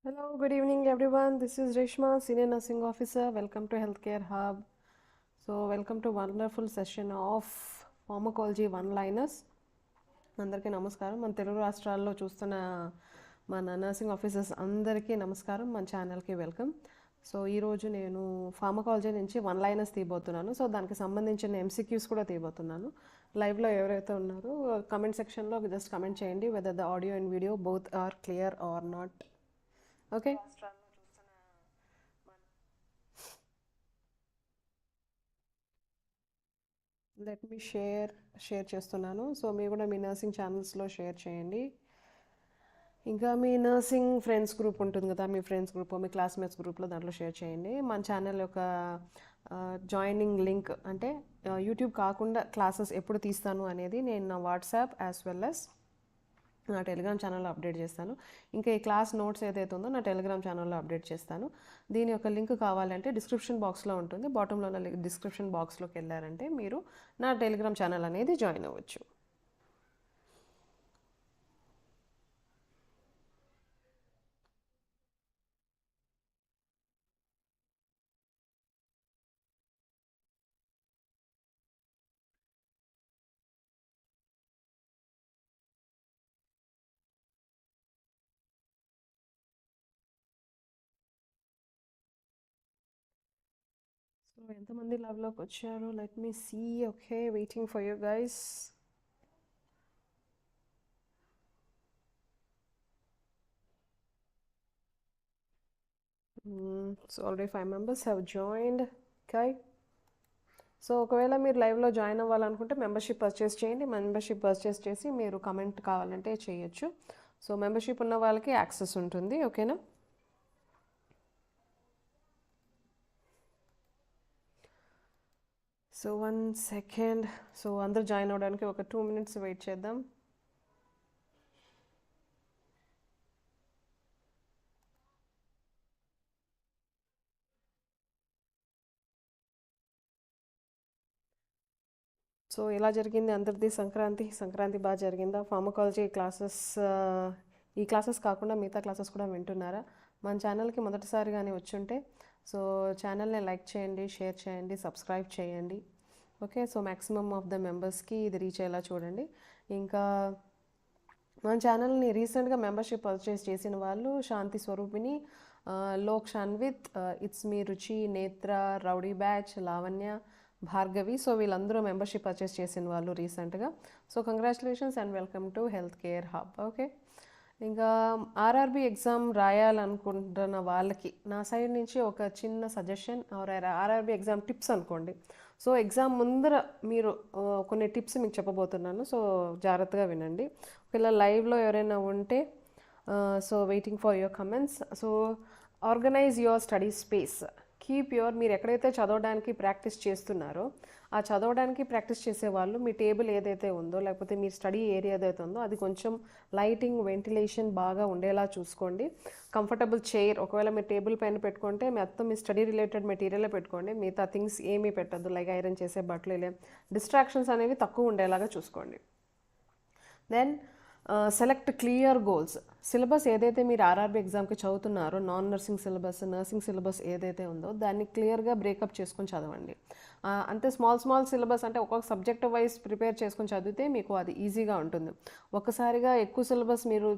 Hello, good evening everyone. This is Reshma, Senior Nursing Officer. Welcome to Healthcare Hub. So, welcome to wonderful session of Pharmacology one-liners. అందరికీ నమస్కారం. మన తెలుగు రాష్ట్రాల్లో చూస్తున్న మన nursing officers అందరికీ నమస్కారం. మన ఛానల్కి వెల్కమ్. సో ఈరోజు నేను ఫార్మకాలజీ నుంచి వన్ లైనర్స్ తీయబోతున్నాను. సో దానికి సంబంధించిన ఎంసీక్యూస్ కూడా తీయబోతున్నాను. లైవ్లో ఎవరైతే ఉన్నారో కమెంట్ సెక్షన్లో జస్ట్ కమెంట్ చేయండి whether the audio and video both are clear or not. Okay, let me share చేస్తున్నాను. సో మీరు కూడా మీ నర్సింగ్ ఛానల్స్లో షేర్ చేయండి. ఇంకా మీ నర్సింగ్ ఫ్రెండ్స్ గ్రూప్ ఉంటుంది కదా, మీ ఫ్రెండ్స్ గ్రూప్, మీ క్లాస్మేట్స్ గ్రూప్లో దాంట్లో షేర్ చేయండి. మన ఛానల్ యొక్క జాయినింగ్ లింక్ అంటే యూట్యూబ్ కాకుండా క్లాసెస్ ఎప్పుడు తీస్తాను అనేది నేను నా వాట్సాప్ యాజ్ వెల్ యాజ్ నా టెలిగ్రామ్ ఛానల్లో అప్డేట్ చేస్తాను. ఇంకా ఈ క్లాస్ నోట్స్ ఏదైతే ఉందో నా టెలిగ్రామ్ ఛానల్లో అప్డేట్ చేస్తాను. దీని యొక్క లింక్ కావాలంటే డిస్క్రిప్షన్ బాక్స్లో ఉంటుంది. బాటంలో ఉన్న డిస్క్రిప్షన్ బాక్స్లోకి వెళ్ళారంటే మీరు నా టెలిగ్రామ్ ఛానల్ అనేది జాయిన్ అవ్వచ్చు. సో ఎంతమంది లవ్లోకి వచ్చారు? Let me see. Okay, waiting for you guys. So already 5 members have joined. Okay, so ఒకవేళ మీరు లైవ్లో జాయిన్ అవ్వాలనుకుంటే మెంబర్షిప్ పర్చేస్ చేయండి. మెంబర్షిప్ పర్చేస్ చేసి మీరు కమెంట్ కావాలంటే చేయొచ్చు. సో మెంబర్షిప్ ఉన్న వాళ్ళకి యాక్సెస్ ఉంటుంది. ఓకేనా? So 1 second. సో అందరూ జాయిన్ అవ్వడానికి ఒక 2 minutes వెయిట్ చేద్దాం. సో ఎలా జరిగింది అందరిది సంక్రాంతి బాగా జరిగిందా? ఫార్మకాలజీ క్లాసెస్ ఈ క్లాసెస్ కాకుండా మిగతా క్లాసెస్ కూడా వింటున్నారా? మన ఛానల్కి మొదటిసారిగానే వచ్చుంటే సో ఛానల్ని లైక్ చేయండి, షేర్ చేయండి, సబ్స్క్రైబ్ చేయండి. Okay, so maximum of the మెంబర్స్కి ఇది రీచ్ అయ్యేలా చూడండి. ఇంకా మన ఛానల్ని రీసెంట్గా మెంబర్షిప్ పర్చేస్ చేసిన వాళ్ళు శాంతి స్వరూపిణి, లోక్ షాన్విత్, ఇట్స్ మీ రుచి, నేత్ర, rowdy batch, Lavanya, Bhargavi. So వీళ్ళందరూ మెంబర్షిప్ పర్చేస్ చేసిన వాళ్ళు రీసెంట్గా. So congratulations and welcome to health care hub. Okay, ఇంకా ఆర్ఆర్బి ఎగ్జామ్ రాయాలనుకుంటున్న వాళ్ళకి నా సైడ్ నుంచి ఒక చిన్న సజెషన్ ఆర్ఆర్బి ఎగ్జామ్ టిప్స్ అనుకోండి. సో ఎగ్జామ్ ముందర మీరు కొన్ని టిప్స్ మీకు చెప్పబోతున్నాను. సో జాగ్రత్తగా వినండి. ఒకవేళ లైవ్లో ఎవరైనా ఉంటే so waiting for your comments. So organise your study space. Keep your, మీరు ఎక్కడైతే చదవడానికి ప్రాక్టీస్ చేస్తున్నారో ఆ చదవడానికి ప్రాక్టీస్ చేసేవాళ్ళు మీ టేబుల్ ఏదైతే ఉందో లేకపోతే మీ స్టడీ ఏరియా ఏదైతే ఉందో అది కొంచెం లైటింగ్, వెంటిలేషన్ బాగా ఉండేలా చూసుకోండి. కంఫర్టబుల్ చైర్, ఒకవేళ మీరు టేబుల్ పైన పెట్టుకుంటే మొత్తం మీ స్టడీ రిలేటెడ్ మెటీరియలే పెట్టుకోండి. మిగతా థింగ్స్ ఏమీ పెట్టద్దు, లైక్ ఐరన్ చేసే బట్టలు, ఇలా డిస్ట్రాక్షన్స్ అనేవి తక్కువ ఉండేలాగా చూసుకోండి. Then select clear goals. Syllabus ఏదైతే మీరు ఆర్ఆర్బీ ఎగ్జామ్కి చదువుతున్నారో, non nursing syllabus, nursing syllabus ఏదైతే ఉందో దాన్ని క్లియర్గా బ్రేకప్ చేసుకొని చదవండి. అంతే స్మాల్ సిలబస్ అంటే ఒక్కొక్క సబ్జెక్ట్ వైజ్ ప్రిపేర్ చేసుకొని చదివితే మీకు అది ఈజీగా ఉంటుంది. ఒక్కసారిగా ఎక్కువ సిలబస్ మీరు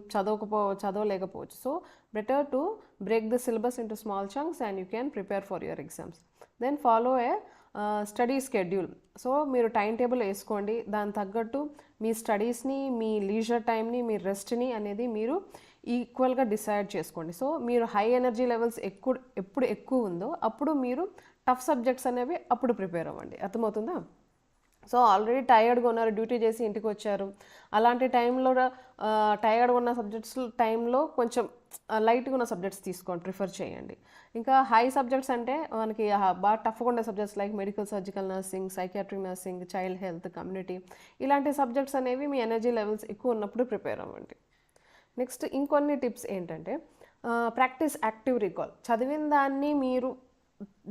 చదవలేకపోవచ్చు. So better to break the syllabus into small chunks and you can prepare for your exams. Then follow a study schedule. So మీరు టైం టేబుల్ వేసుకోండి. దాని తగ్గట్టు మీ స్టడీస్ని, మీ లీజర్ టైంని, మీ రెస్ట్ని అనేది మీరు ఈక్వల్గా డిసైడ్ చేసుకోండి. సో మీరు హై ఎనర్జీ లెవెల్స్ ఎప్పుడు ఎక్కువ ఉందో అప్పుడు మీరు టఫ్ సబ్జెక్ట్స్ అనేవి అప్పుడు ప్రిపేర్ అవ్వండి. అర్థమవుతుందా? సో ఆల్రెడీ టైర్డ్గా ఉన్నారు, డ్యూటీ చేసి ఇంటికి వచ్చారు, అలాంటి టైంలో టైర్డ్గా ఉన్న సబ్జెక్ట్స్ టైంలో కొంచెం లైట్గా ఉన్న సబ్జెక్ట్స్ తీసుకోండి, ప్రిఫర్ చేయండి. ఇంకా హై సబ్జెక్ట్స్ అంటే మనకి బాగా టఫ్గా ఉండే subjects like medical, surgical nursing, psychiatric nursing, child health, community, ఇలాంటి సబ్జెక్ట్స్ అనేవి మీ ఎనర్జీ లెవెల్స్ ఎక్కువ ఉన్నప్పుడు ప్రిపేర్ అవ్వండి. నెక్స్ట్ ఇంకొన్ని టిప్స్ ఏంటంటే ప్రాక్టీస్ యాక్టివ్ రికాల్. చదివిన దాన్ని మీరు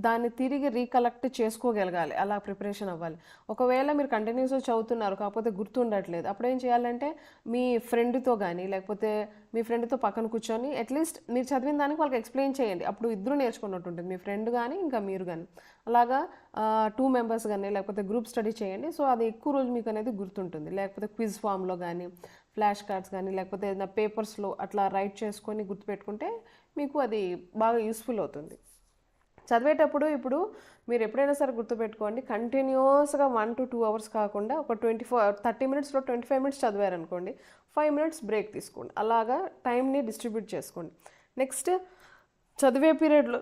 దాన్ని తిరిగి రీకలెక్ట్ చేసుకోగలగాలి, అలా ప్రిపరేషన్ అవ్వాలి. ఒకవేళ మీరు కంటిన్యూస్గా చదువుతున్నారు కాకపోతే గుర్తుండట్లేదు, అప్పుడు ఏం చేయాలంటే మీ ఫ్రెండ్తో కానీ లేకపోతే మీ ఫ్రెండ్తో పక్కన కూర్చొని అట్లీస్ట్ మీరు చదివిన దానికి వాళ్ళకి ఎక్స్ప్లెయిన్ చేయండి. అప్పుడు ఇద్దరు నేర్చుకున్నట్టు ఉంటుంది, మీ ఫ్రెండ్ కానీ ఇంకా మీరు కానీ. అలాగా 2 మెంబర్స్ కానీ లేకపోతే గ్రూప్ స్టడీ చేయండి. సో అది ఎక్కువ రోజు మీకు అనేది గుర్తుంటుంది. లేకపోతే క్విజ్ ఫామ్లో కానీ ఫ్లాష్ కార్డ్స్ కానీ లేకపోతే ఏదైనా పేపర్స్లో అట్లా రైట్ చేసుకొని గుర్తుపెట్టుకుంటే మీకు అది బాగా యూస్ఫుల్ అవుతుంది. చదివేటప్పుడు ఇప్పుడు మీరు ఎప్పుడైనా సరే గుర్తుపెట్టుకోండి, కంటిన్యూస్గా 1 to 2 hours కాకుండా ఒక 30 minutesలో 25 minutes చదివారనుకోండి, 5 minutes బ్రేక్ తీసుకోండి. అలాగా టైంని డిస్ట్రిబ్యూట్ చేసుకోండి. నెక్స్ట్ చదివే పీరియడ్లో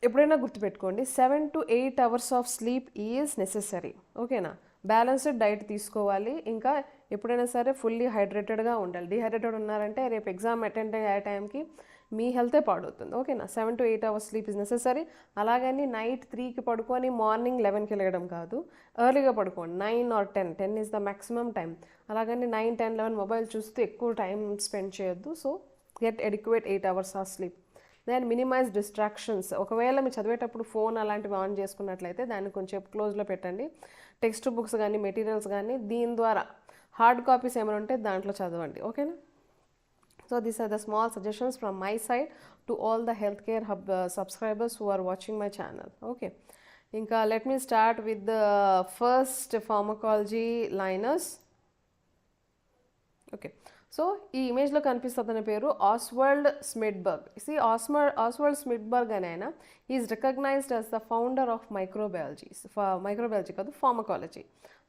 ఎప్పుడైనా గుర్తుపెట్టుకోండి, 7 to 8 hours of sleep is necessary. ఓకేనా? బ్యాలెన్స్డ్ డైట్ తీసుకోవాలి. ఇంకా ఎప్పుడైనా సరే ఫుల్లీ హైడ్రేటెడ్గా ఉండాలి. డిహైడ్రేటెడ్ ఉన్నారంటే రేపు ఎగ్జామ్ అటెండ్ అయ్యే టైంకి మీ హెల్తే పాడవుతుంది. ఓకేనా? 7 to 8 hours sleep is necessary. అలాగని నైట్ 3కి పడుకొని మార్నింగ్ 11కి లేయడం కాదు, ఎర్లీగా పడుకోండి. 9 or 10 is the maximum time. అలాగని 9, 10, 11 మొబైల్ చూస్తూ ఎక్కువ టైం స్పెండ్ చేయొద్దు. So get adequate 8 hours of sleep. Then minimise distractions. ఒకవేళ మీరు చదివేటప్పుడు ఫోన్ అలాంటివి ఆన్ చేసుకున్నట్లయితే దాన్ని కొంచెం క్లోజ్లో పెట్టండి. టెక్స్ట్ బుక్స్ కానీ మెటీరియల్స్ కానీ దీని ద్వారా హార్డ్ కాపీస్ ఏమైనా ఉంటే దాంట్లో చదవండి. ఓకేనా? So these are the small suggestions from my side to all the healthcare hub subscribers who are watching my channel. Okay, inka let me start with the first pharmacology liners. Okay, so ee image lo kanipistunnadane peru Oswald Schmiedeberg. See, Oswald Schmiedeberg anayana, he is recognized as the founder of microbiology kadu pharmacology.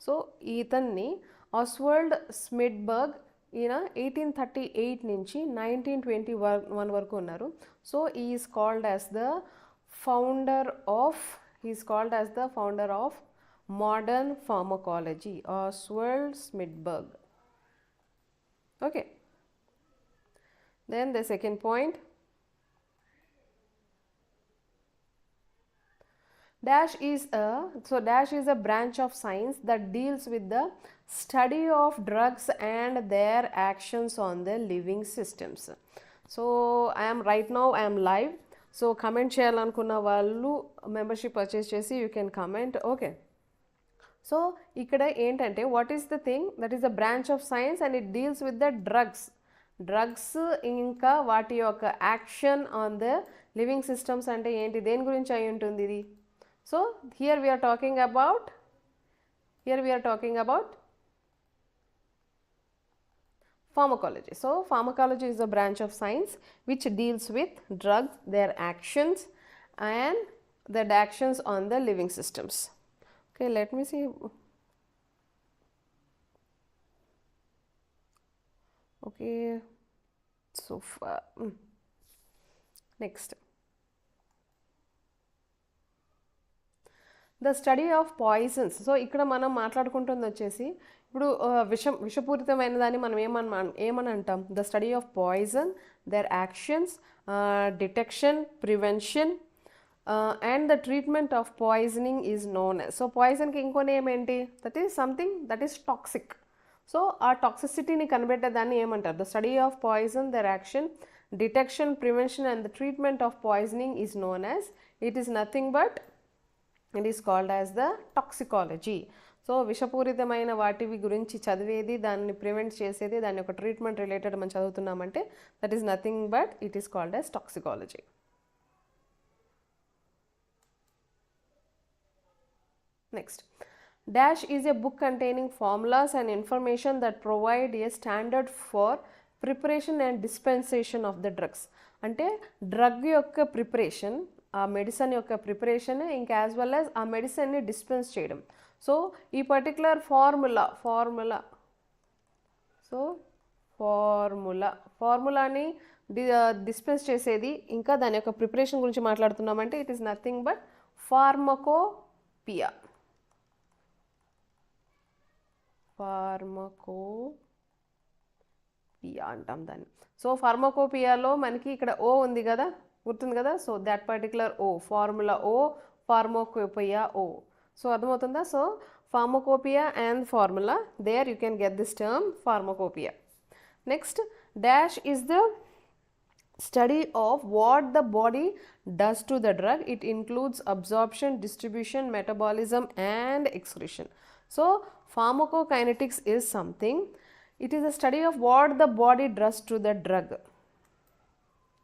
So itanni Oswald Schmiedeberg ఈయన 1838 నుంచి 1921 వరకు ఉన్నారు. So is called as the founder of modern pharmacology, Oswald Schmiedeberg. Okay, then the second point, Dash is a branch of science that deals with the study of drugs and their actions on the living systems. So I am live. So comment చేయాలనుకున్న వాళ్ళు membership purchase చేసి you can comment. Okay, so ఇక్కడ ఏంటంటే what is the thing that is a branch of science and it deals with the drugs ఇంకా వాటి యొక్క action on the living systems. అంటే ఏంటి, దేని గురించి అయి ఉంటుంది ఇది? So here we are talking about pharmacology. So pharmacology is a branch of science which deals with drugs, their actions and their actions on the living systems. Okay, let me see. Okay, so far next, the study of poisons. So ఇక్కడ మనం మాట్లాడుకుంటుంది వచ్చేసి ఇప్పుడు విషపూరితమైన దాన్ని మనం ఏమని అంటాం? The study of poison, their actions, detection, prevention and the treatment of poisoning is known as. So పాయిజన్కి ఇంకో నేమ్ ఏంటి? That is something that is toxic. So ఆ టాక్సిసిటీని కనిపెట్టేదాన్ని ఏమంటారు? The study of poison, their action, detection, prevention and the treatment of poisoning is known as, it is nothing but it is called as the toxicology. So విషపూరితమైన వాటివి గురించి చదివేది, దాన్ని prevent చేసేది, దాని యొక్క ట్రీట్మెంట్ రిలేటెడ్ మనం చదువుతున్నామంటే that is nothing but it is called as toxicology. Next, dash is a book containing formulas and information that provide a standard for preparation and dispensation of the drugs. అంటే drug యొక్క preparation, ఆ medicine యొక్క preparation, ఇంకా as well as ఆ మెడిసిన్ని dispense చేయడం. So ఈ particular ఫార్ములాని డిస్పెన్స్ చేసేది, ఇంకా దాని యొక్క ప్రిపరేషన్ గురించి మాట్లాడుతున్నామంటే it is nothing but pharmacopoeia అంటాం దాన్ని. సో ఫార్మకోపియాలో మనకి ఇక్కడ ఓ ఉంది కదా, గుర్తుంది కదా? సో దట్ పర్టికులర్ ఓ, ఫార్ములా ఓ, ఫార్మకోపియా ఓ. సో అర్థమవుతుందా? So pharmacopoeia and formula, there you can get this term pharmacopoeia. Next, dash is the Study of what the body does to the drug. It includes absorption, distribution, metabolism and excretion. So pharmacokinetics is something, it is a study of what the body does to the drug.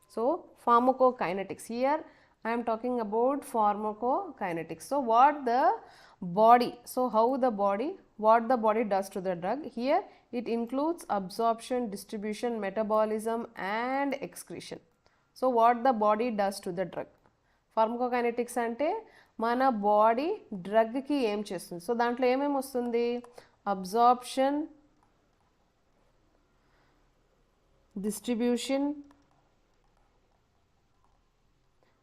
So pharmacokinetics, here I am talking about pharmacokinetics. So what the body, so how the body, what the body does to the drug. Here it includes absorption, distribution, metabolism and excretion. So what the body does to the drug. Pharmacokinetics ante mana body drug ki em chestundi. So dantlo em vastundi, absorption, distribution,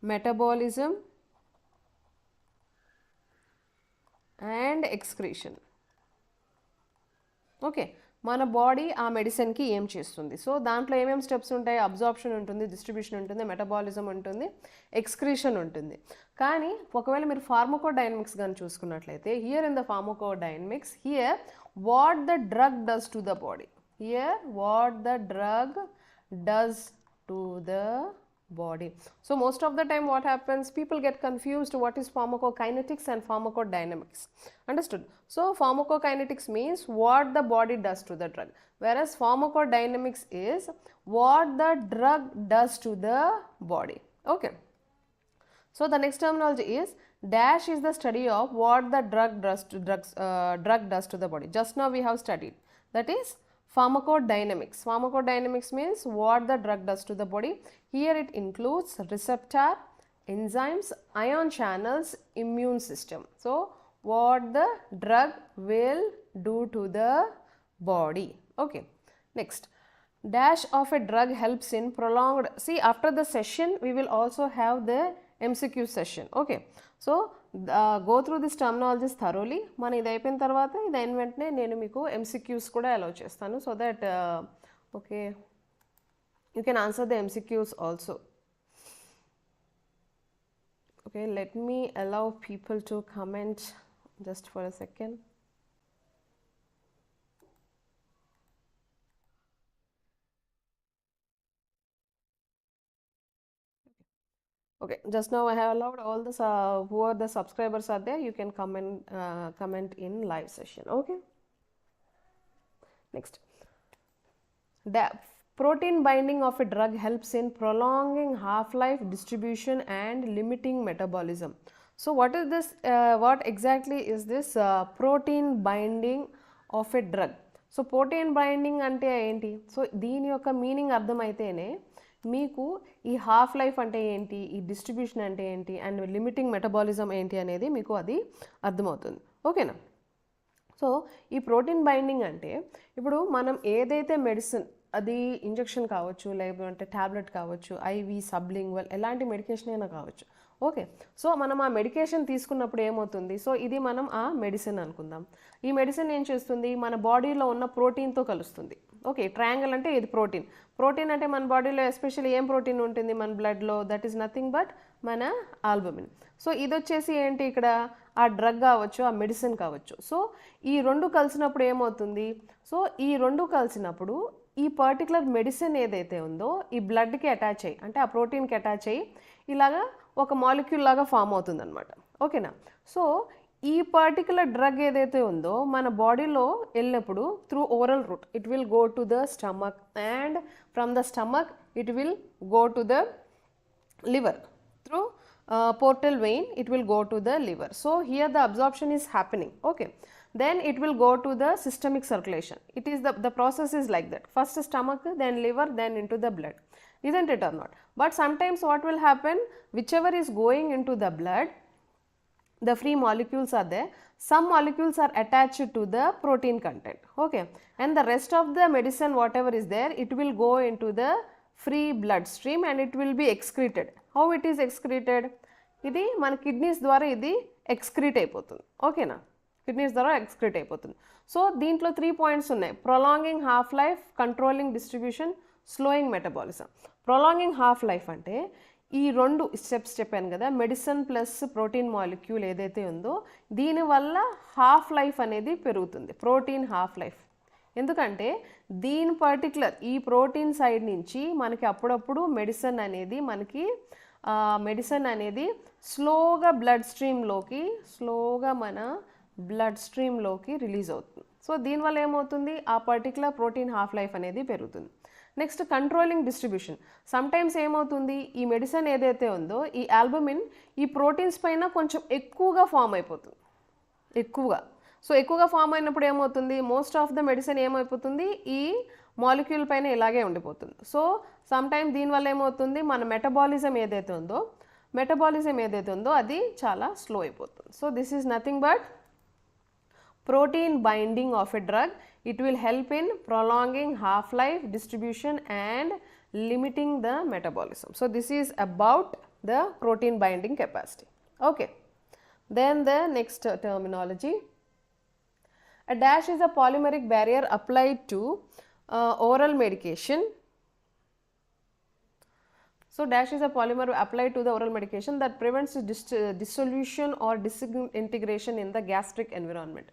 metabolism and excretion. Okay, మన body ఆ మెడిసిన్కి ఏం చేస్తుంది. So దాంట్లో ఏమేమి steps ఉంటాయి, absorption ఉంటుంది, distribution ఉంటుంది, metabolism ఉంటుంది, ఎక్స్క్రీషన్ ఉంటుంది. కానీ ఒకవేళ మీరు ఫార్మకోడైనమిక్స్ కానీ చూసుకున్నట్లయితే, here in the pharmacodynamics, here what the drug does to the body, here what the drug does to the body. So most of the time what happens, people get confused what is pharmacokinetics and pharmacodynamics. Understood? So pharmacokinetics means what the body does to the drug, whereas pharmacodynamics is what the drug does to the body. Okay, so the next terminology is dash is the study of what the drug does to the body. Just now we have studied, that is pharmacodynamics. Pharmacodynamics means what the drug does to the body. Here it includes receptor, enzymes, ion channels, immune system. So what the drug will do to the body. Okay, next, dash of a drug helps in prolonged, see after the session we will also have the MCQ session. Okay, so go through this terminologies thoroughly. మన ఇది అయిపోయిన తర్వాత ఇది అయిన వెంటనే నేను మీకు MCQs కూడా అలౌ చేస్తాను, so that okay you can answer the MCQs also. Okay, let me allow people to comment just for a second. Okay, just now I have allowed all the who are the subscribers are there, you can comment in live session. Okay, next, protein binding of a drug helps in prolonging half-life, distribution and limiting metabolism. So what is this, what exactly is this protein binding of a drug? So protein binding ante enti, so దీని యొక్క meaning అర్థమైతేనే మీకు ఈ half life అంటే ఏంటి, ఈ distribution అంటే ఏంటి and limiting metabolism ఏంటి అనేది మీకు అది అర్థమవుతుంది. ఓకేనా? సో ఈ ప్రోటీన్ బైండింగ్ అంటే ఇప్పుడు మనం ఏదైతే మెడిసిన్, అది ఇంజెక్షన్ కావచ్చు, లేకపోతే ట్యాబ్లెట్ కావచ్చు, ఐవి, సబ్లింగ్వల్, ఎలాంటి మెడికేషన్ అయినా కావచ్చు. ఓకే, సో మనం ఆ మెడికేషన్ తీసుకున్నప్పుడు ఏమవుతుంది, సో ఇది మనం ఆ మెడిసిన్ అనుకుందాం. ఈ మెడిసిన్ ఏం చేస్తుంది, మన బాడీలో ఉన్న ప్రోటీన్తో కలుస్తుంది. ఓకే, ట్రయాంగిల్ అంటే ఇది ప్రోటీన్. ప్రోటీన్ అంటే మన బాడీలో ఎస్పెషల్లీ ఏం ప్రోటీన్ ఉంటుంది మన బ్లడ్లో, దట్ ఈస్ నథింగ్ బట్ మన ఆల్బమిన్. సో ఇది వచ్చేసి ఏంటి, ఇక్కడ ఆ డ్రగ్ కావచ్చు, ఆ మెడిసిన్ కావచ్చు. సో ఈ రెండు కలిసినప్పుడు ఏమవుతుంది, సో ఈ రెండు కలిసినప్పుడు ఈ పర్టికులర్ మెడిసిన్ ఏదైతే ఉందో ఈ బ్లడ్కి అటాచ్ అయ్యి, అంటే ఆ ప్రోటీన్కి అటాచ్ అయ్యి ఇలాగా ఒక మాలిక్యూల్ లాగా ఫామ్ అవుతుంది అనమాట. ఓకేనా? సో ఈ పర్టికులర్ డ్రగ్ ఏదైతే ఉందో మన బాడీలో వెళ్ళినప్పుడు through oral route it will go to the stomach, and from the stomach it will go to the liver. Through portal vein it will go to the liver. So here the absorption is happening. Okay, then it will go to the systemic circulation. It is the process is like that, first stomach, then liver, then into the blood, isn't it or not? But sometimes what will happen, whichever is going into the blood, the free molecules are there, some molecules are attached to the protein content. Okay, and the rest of the medicine whatever is there, it will go into the free blood stream and it will be excreted. How it is excreted? ఇది మన kidneys ద్వారా ఇది excrete అయిపోతుంది. ఓకేనా? Kidneys ద్వారా excrete అయిపోతుంది. So దీంట్లో 3 points ఉన్నాయి: prolonging half life, controlling distribution, slowing metabolism. Prolonging half life అంటే ఈ రెండు స్టెప్స్ చెప్పాను కదా, మెడిసిన్ ప్లస్ ప్రోటీన్ మాలిక్యూల్ ఏదైతే ఉందో దీనివల్ల హాఫ్ లైఫ్ అనేది పెరుగుతుంది. ప్రోటీన్ హాఫ్ లైఫ్ ఎందుకంటే దీని పర్టికులర్ ఈ ప్రోటీన్ సైడ్ నుంచి మనకి అప్పుడప్పుడు మెడిసిన్ అనేది స్లోగా మన బ్లడ్ స్ట్రీమ్లోకి రిలీజ్ అవుతుంది. సో దీనివల్ల ఏమవుతుంది, ఆ పర్టికులర్ ప్రోటీన్ హాఫ్ లైఫ్ అనేది పెరుగుతుంది. Next controlling distribution. సమ్టైమ్స్ ఏమవుతుంది, ఈ మెడిసిన్ ఏదైతే ఉందో ఈ ఆల్బుమిన్ ఈ ప్రోటీన్స్ పైన కొంచెం ఎక్కువగా ఫామ్ అయిపోతుంది, ఎక్కువగా ఫామ్ అయినప్పుడు ఏమవుతుంది, మోస్ట్ ఆఫ్ ద మెడిసిన్ ఏమైపోతుంది, ఈ మాలిక్యూల్ పైన ఇలాగే ఉండిపోతుంది. సో సమ్టైమ్ దీనివల్ల ఏమవుతుంది, మన మెటబాలిజం ఏదైతే ఉందో అది చాలా స్లో అయిపోతుంది. So this is nothing but protein binding of a drug. It will help in prolonging half-life, distribution and limiting the metabolism. So this is about the protein binding capacity. Okay. Then the next terminology. A dash is a polymeric barrier applied to oral medication. So dash is a polymer applied to the oral medication that prevents dissolution or disintegration in the gastric environment.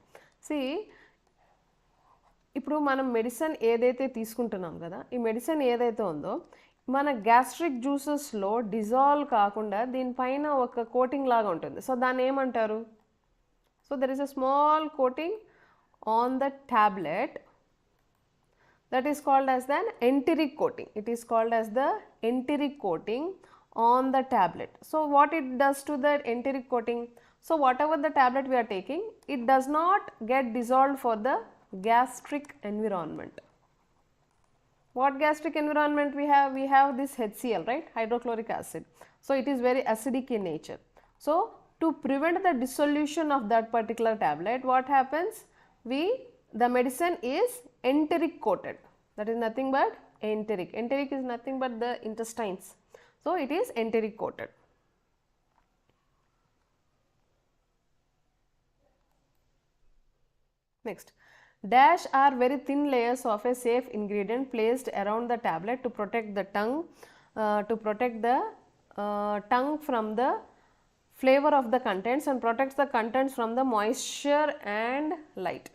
ఇప్పుడు మనం medicine ఏదైతే తీసుకుంటున్నాం కదా, ఈ medicine ఏదైతే ఉందో మన gastric జ్యూసెస్లో dissolve కాకుండా దీనిపైన ఒక కోటింగ్ లాగా ఉంటుంది. సో దాన్ని ఏమంటారు, so there is a small coating on the tablet that is called as the enteric coating. It is called as the enteric coating on the tablet. So what it does to that enteric coating, so whatever the tablet we are taking, it does not get dissolved for the gastric environment. What gastric environment we have? We have this HCl, right, hydrochloric acid. So it is very acidic in nature. So to prevent the dissolution of that particular tablet, what happens, the medicine is enteric coated. That is nothing but enteric. Enteric is nothing but the intestines. So it is enteric coated. Next, dash are very thin layers of a safe ingredient placed around the tablet to protect the tongue from the flavor of the contents and protects the contents from the moisture and light.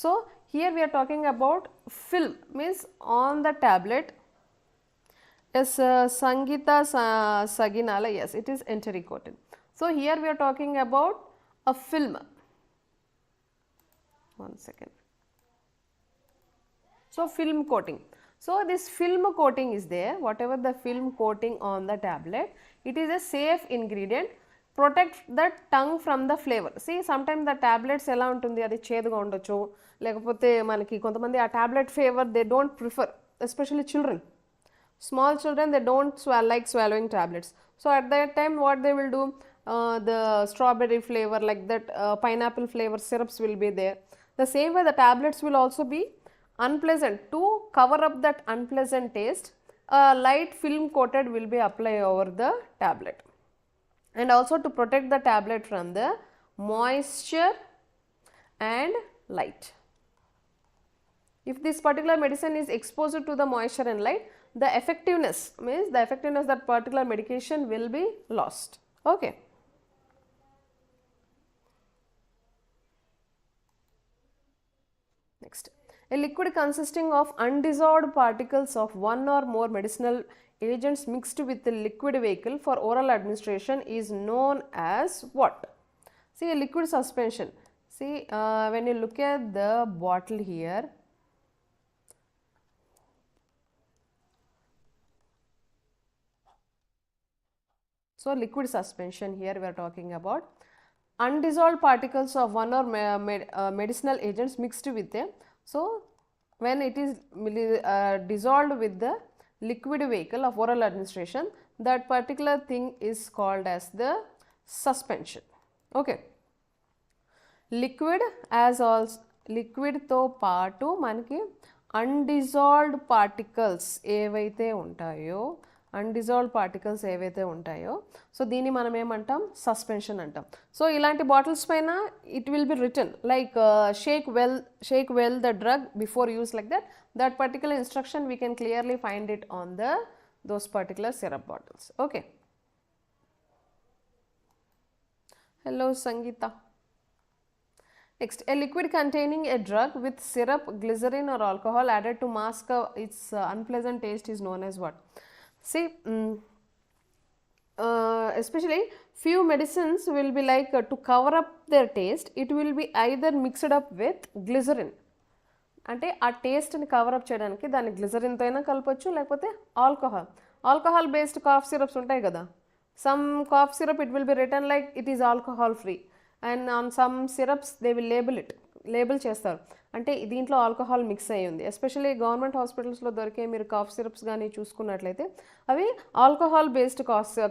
So here we are talking about film, means on the tablet. Yes, Sangeeta Saginala, yes, it is enteric coated. So here we are talking about a film. One second. So film coating. So this film coating is there, whatever the film coating on the tablet, it is a safe ingredient, protect the tongue from the flavor. See, sometimes the tablets ఎలా ఉంటుంది, అది చేదుగా ఉండొచ్చు, లేకపోతే మనకి కొంతమంది ఆ tablet flavour they don't prefer, especially children, small children, they don't like swallowing tablets. So at that time what they will do, the strawberry flavor, like that pineapple flavor syrups will be there. The same way the tablets will also be unpleasant. To cover up that unpleasant taste, a light film coated will be applied over the tablet, and also to protect the tablet from the moisture and light. If this particular medicine is exposed to the moisture and light, the effectiveness, means the effectiveness that particular medication will be lost. Okay. Next, a liquid consisting of undissolved particles of one or more medicinal agents mixed with the liquid vehicle for oral administration is known as what? See, a liquid suspension. See, when you look at the bottle here, so liquid suspension, here we are talking about undissolved particles of one or medicinal agents mixed with them. So when it is dissolved with the liquid vehicle of oral administration, that particular thing is called as the suspension. Okay. Liquid as also liquid తో పాటు మనకి undissolved particles ఏవైతే ఉంటాయో, అన్డిజాల్వ్డ్ particles ఏవైతే ఉంటాయో, so దీన్ని మనం ఏమంటాం, సస్పెన్షన్ అంటాం. సో ఇలాంటి బాటిల్స్ పైన it will be written like shake well the drug before use, like that particular instruction we can clearly find it on those particular syrup bottles. Okay. Hello Sangeeta. Next, a liquid containing a drug with syrup, glycerine or alcohol added to mask its unpleasant taste is known as what? See, especially few medicines will be like to cover up their taste, it will be either mixed up with glycerine. అంటే ఆ టేస్ట్ని cover up చేయడానికి దాన్ని గ్లిజరిన్తో అయినా కలపచ్చు, లేకపోతే alcohol based cough syrups ఉంటాయి కదా. Some cough syrup it will be written like it is alcohol free, and on some syrups they will label చేస్తారు అంటే దీంట్లో ఆల్కహాల్ మిక్స్ అయ్యి ఉంది. ఎస్పెషల్లీ గవర్నమెంట్ హాస్పిటల్స్లో దొరికే మీరు కాఫ్ సిరప్స్ కానీ చూసుకున్నట్లయితే అవి ఆల్కహాల్ బేస్డ్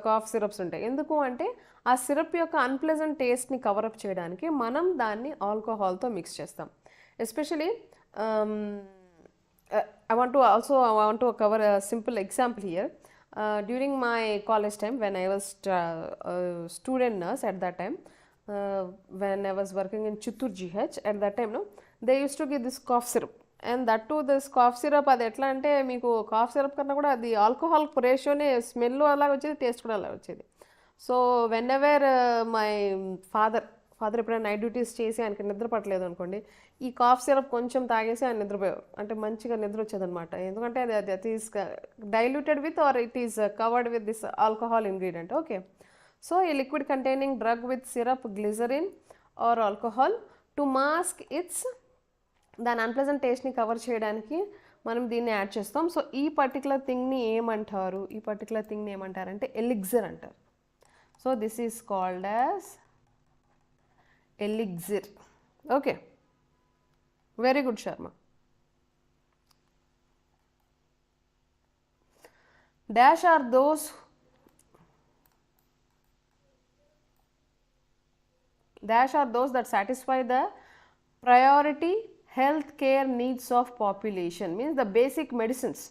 కాఫ్ సిరప్స్ ఉంటాయి. ఎందుకు అంటే ఆ సిరప్ యొక్క అన్ప్లెజెంట్ టేస్ట్ని కవరప్ చేయడానికి మనం దాన్ని ఆల్కహాల్తో మిక్స్ చేస్తాం. Especially I want to cover a simple example here. During my college time, when I was a student nurse at that time, when I was working in Chittur GH at that time, no, they used to give this cough syrup, and that too this cough syrup అది ఎట్లా అంటే మీకు cough syrup కన్నా కూడా అది alcohol రేషియోనే smell అలా వచ్చేది, taste కూడా అలా వచ్చేది. So when ever my father ఎప్పుడైనా నైట్ డ్యూటీస్ చేసి ఆయనకి నిద్ర పట్టలేదు అనుకోండి, ఈ కాఫ్ సిరప్ కొంచెం తాగేసి ఆయన నిద్రపోయారు అంటే మంచిగా నిద్ర వచ్చేదనమాట. ఎందుకంటే అది is diluted with or it is covered with this alcohol ingredient. Okay, so ఈ liquid containing drug with syrup, glycerine or alcohol to mask its దాని అన్ప్లెజెంట్ టేస్ట్ని కవర్ చేయడానికి మనం దీన్ని యాడ్ చేస్తాం. సో ఈ పర్టికులర్ థింగ్ని ఏమంటారంటే ఎలిక్సిర్ అంటారు. So this is called as Elixir. Okay, very good Sharma. Dash are those that satisfy the priority healthcare needs of population. Means the basic medicines,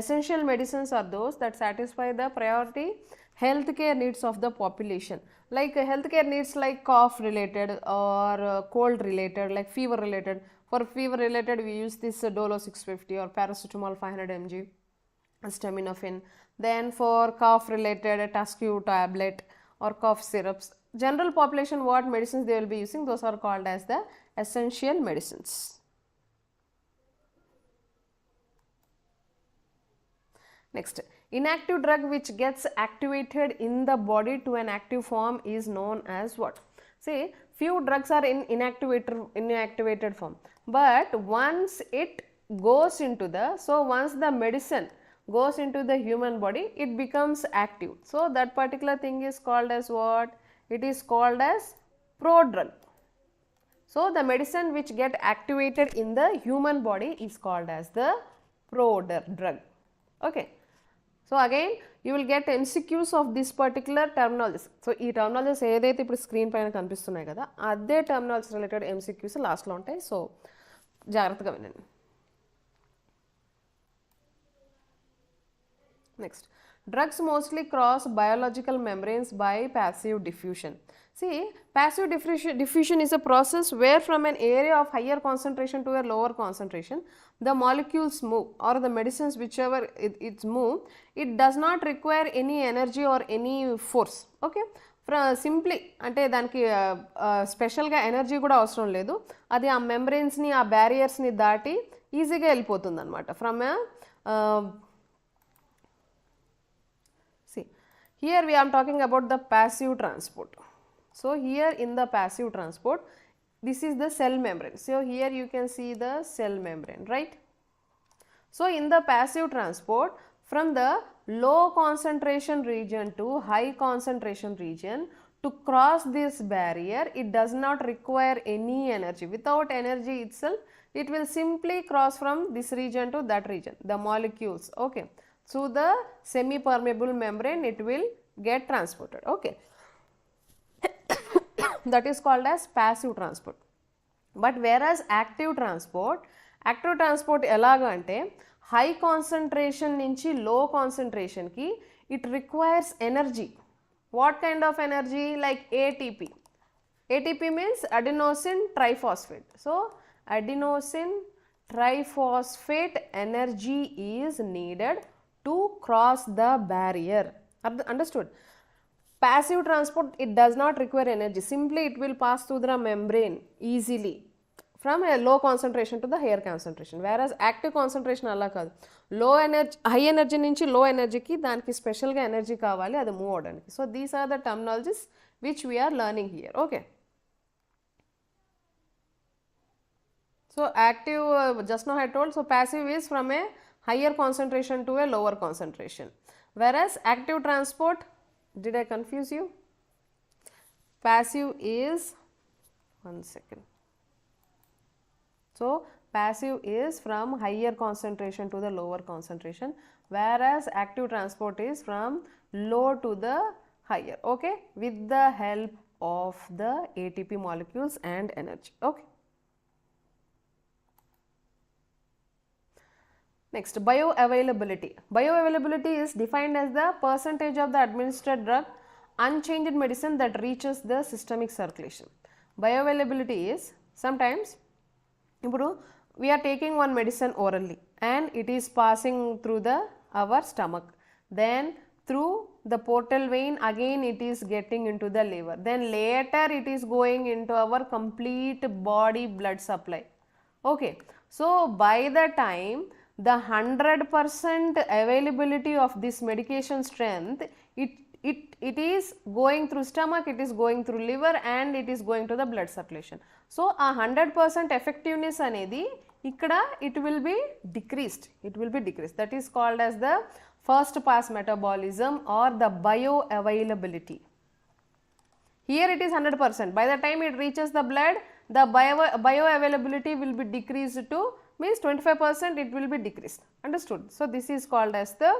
essential medicines are those that satisfy the priority healthcare needs of the population. Like healthcare needs like cough related or cold related, like fever related. For fever related we use this Dolo 650 or paracetamol 500 mg, acetaminophen. Then for cough related Tascu tablet or cough syrups. General population what medicines they will be using, those are called as the essential medicines. Next, inactive drug which gets activated in the body to an active form is known as what? See, few drugs are in inactivated form, but once it goes into once the medicine goes into the human body, it becomes active. So that particular thing is called as what? It is called as prodrug. So the medicine which get activated in the human body is called as the prodrug. Okay. So again you will get MCQs of this particular terminologies. So ఈ terminologies ఏదైతే ఇప్పుడు screen పైన కనిపిస్తున్నాయి కదా అదే terminologies related MCQs లాస్ట్లో ఉంటాయి. So జాగ్రత్తగా వినండి. Next, drugs mostly cross biological membranes by passive diffusion. See, passive diffusion is a process where from an area of higher concentration to a lower concentration the molecules move, or the medicines whichever it's move, it does not require any energy or any force. Okay, simply అంటే దానికి స్పెషల్గా energy కూడా అవసరం లేదు, అది ఆ మెంబ్రెన్స్ని ఆ బ్యారియర్స్ని దాటి ఈజీగా వెళ్ళిపోతుంది అనమాట. From here we are talking about the passive transport. So here in the passive transport, this is the cell membrane. So here you can see the cell membrane, right? So in the passive transport, from the low concentration region to high concentration region, to cross this barrier it does not require any energy. Without energy itself it will simply cross from this region to that region, the molecules, okay, through the semi permeable membrane it will get transported. Okay, that is called as passive transport. But whereas active transport elaga ante high concentration nunchi low concentration ki it requires energy. What kind of energy? Like ATP means adenosine triphosphate. So adenosine triphosphate energy is needed to cross the barrier. Understood? Passive transport, it does not require energy, simply it will pass through the membrane easily. from a low concentration to the higher concentration. Whereas active concentration అలా కాదు, లో energy high energy నుంచి లో ఎనర్జీకి దానికి స్పెషల్గా energy కావాలి అది మూవ్ అవడానికి. So these are the terminologies which we are learning here. Okay, so active, just now I told, so passive is from a higher concentration to a lower concentration, whereas active transport, did I confuse you? Passive is, one second, so passive is from higher concentration to the lower concentration, whereas active transport is from low to the higher, okay, with the help of the ATP molecules and energy. Okay, next, bioavailability. Bioavailability is defined as the percentage of the administered drug unchanged medicine that reaches the systemic circulation. Bioavailability is, sometimes ఇప్పుడు we are taking one medicine orally and it is passing through the our stomach, then through the portal vein again it is getting into the liver, then later it is going into our complete body blood supply. Okay, so by the time the 100% availability of this medication strength, it is going through stomach, it is going through liver and it is going to the blood circulation. So a 100% effectiveness anedi ikkada it will be decreased, that is called as the first pass metabolism or the bioavailability. Here it is 100%, by the time it reaches the blood the bioavailability will be decreased to, means 25% it will be decreased, understood. So this is called as the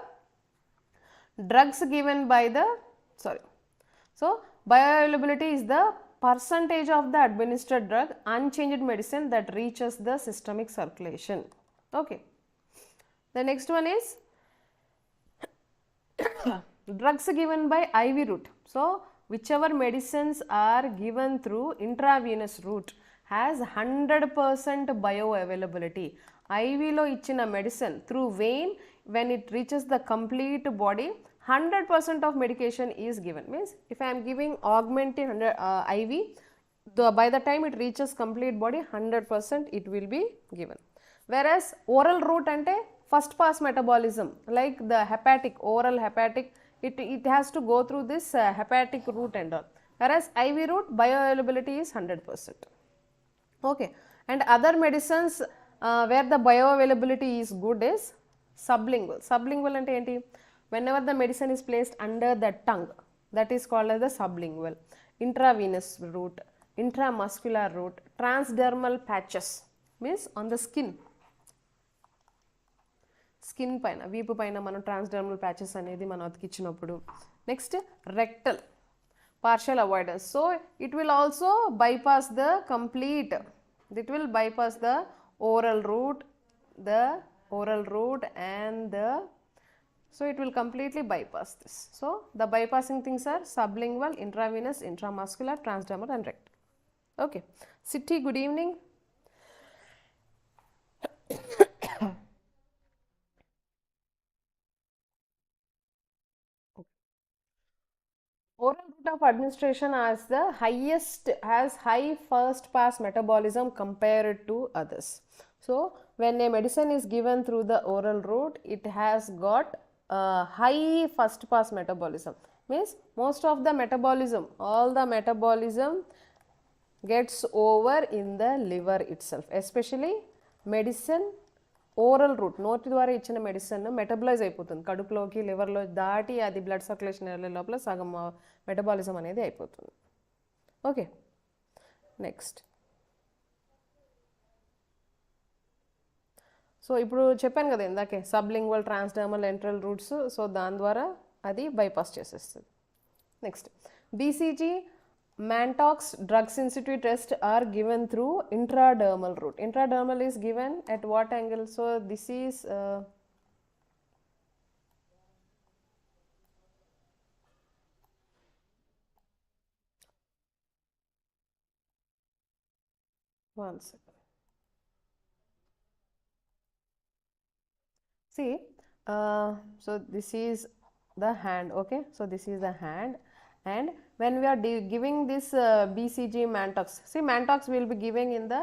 drugs given by the, so bioavailability is the percentage of the administered drug unchanged medicine that reaches the systemic circulation. Okay, the next one is drugs given by IV route. So whichever medicines are given through intravenous route has 100% bioavailability. IV lo ichina medicine through vein, when it reaches the complete body, 100% of medication is given, means if I am giving augmentin IV, by the time it reaches complete body 100% it will be given. Whereas oral route ante first pass metabolism, like the hepatic, oral hepatic, it has to go through this hepatic route and all, whereas IV route bioavailability is 100%. Okay, and other medicines where the bioavailability is good is sublingual. Sublingual ante enti, whenever the medicine is placed under the tongue, that is called as the sublingual. Intravenous route, intramuscular route, transdermal patches, means on the skin పైన, వీపు పైన మనం transdermal patches అనేది మనం అతికిచ్చినప్పుడు. Next rectal partial avoidance, so it will also bypass the complete, it will bypass the oral route and the, so it will completely bypass this. So the bypassing things are sublingual, intravenous, intramuscular, transdermal and rectal. Okay, Siddhi, good evening. Oral route of administration has the highest, has high first pass metabolism compared to others. So when a medicine is given through the oral route, it has got high first pass metabolism, means most of the metabolism, all the metabolism gets over in the liver itself, especially medicine oral route, నోటి ద్వారా ఇచ్చిన medicine metabolise అయిపోతుంది, కడుపులోకి లివర్లో దాటి అది blood circulation వెళ్ళే లోపల సగం మెటబాలిజం అనేది అయిపోతుంది. ఓకే, నెక్స్ట్, సో ఇప్పుడు చెప్పాను కదా ఇందాకే సబ్లింగ్వల్, ట్రాన్స్డర్మల్, ఎంట్రల్ రూట్స్, సో దాని ద్వారా అది బైపాస్ చేసేస్తుంది. Next, BCG, Mantox drug sensitivity test are given through intradermal route. Intradermal is given at what angle? So this is one second. See, so this is the hand. Okay, so this is the hand, and when we are giving this BCG Mantox, see Mantox will be giving in the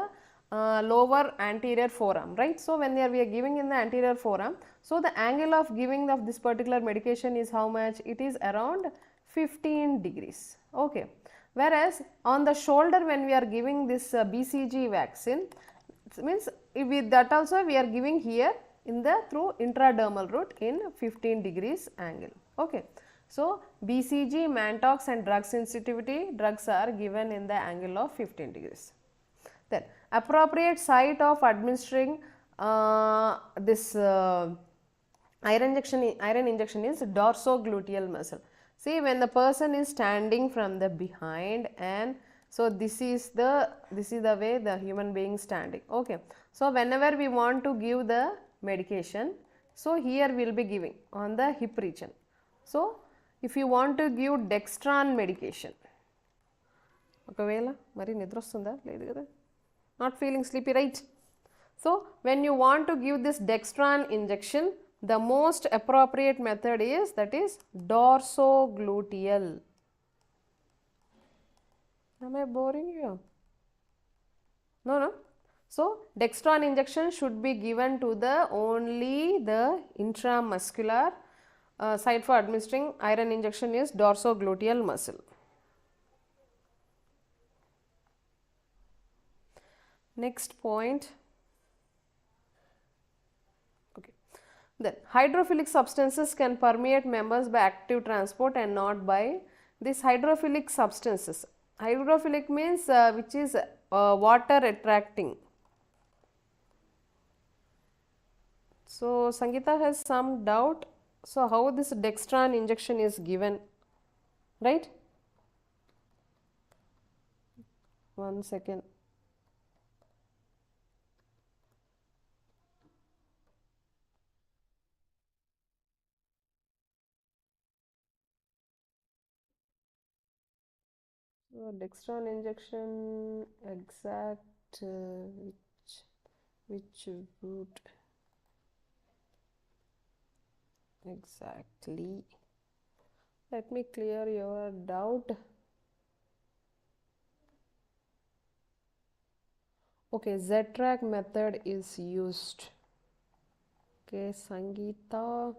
lower anterior forearm, right? So when we are giving in the anterior forearm, so the angle of giving of this particular medication is how much? It is around 15 degrees. Okay. Whereas on the shoulder, when we are giving this BCG vaccine, it means with that also we are giving here in the through intradermal route in 15 degrees angle. Okay. So BCG, Mantox and drug sensitivity drugs are given in the angle of 15 degrees. Then appropriate site of administering this iron injection is dorsogluteal muscle. See, when the person is standing from the behind, and so this is the way the human being standing. Okay. So whenever we want to give the medication, so here we will be giving on the hip region. So if you want to give Dextran medication, ఒకవేళ మరి నిద్ర వస్తుందా లేదు కదా, not feeling sleepy, right? So when you want to give this Dextran injection, the most appropriate method is, that is dorsogluteal. Am I boring you? No. So Dextran injection should be given to the only the intramuscular site for administering iron injection is dorsogluteal muscle. Next point. Okay. Then hydrophilic substances can permeate members by active transport and not by these hydrophilic substances. Hydrophilic means which is water attracting. So Sangeeta has some doubt. So how this Dextran injection is given, right? 1 second. So Dextran injection exact which route exactly? Let me clear your doubt. Okay, Z-track method is used. Okay, Sangeeta.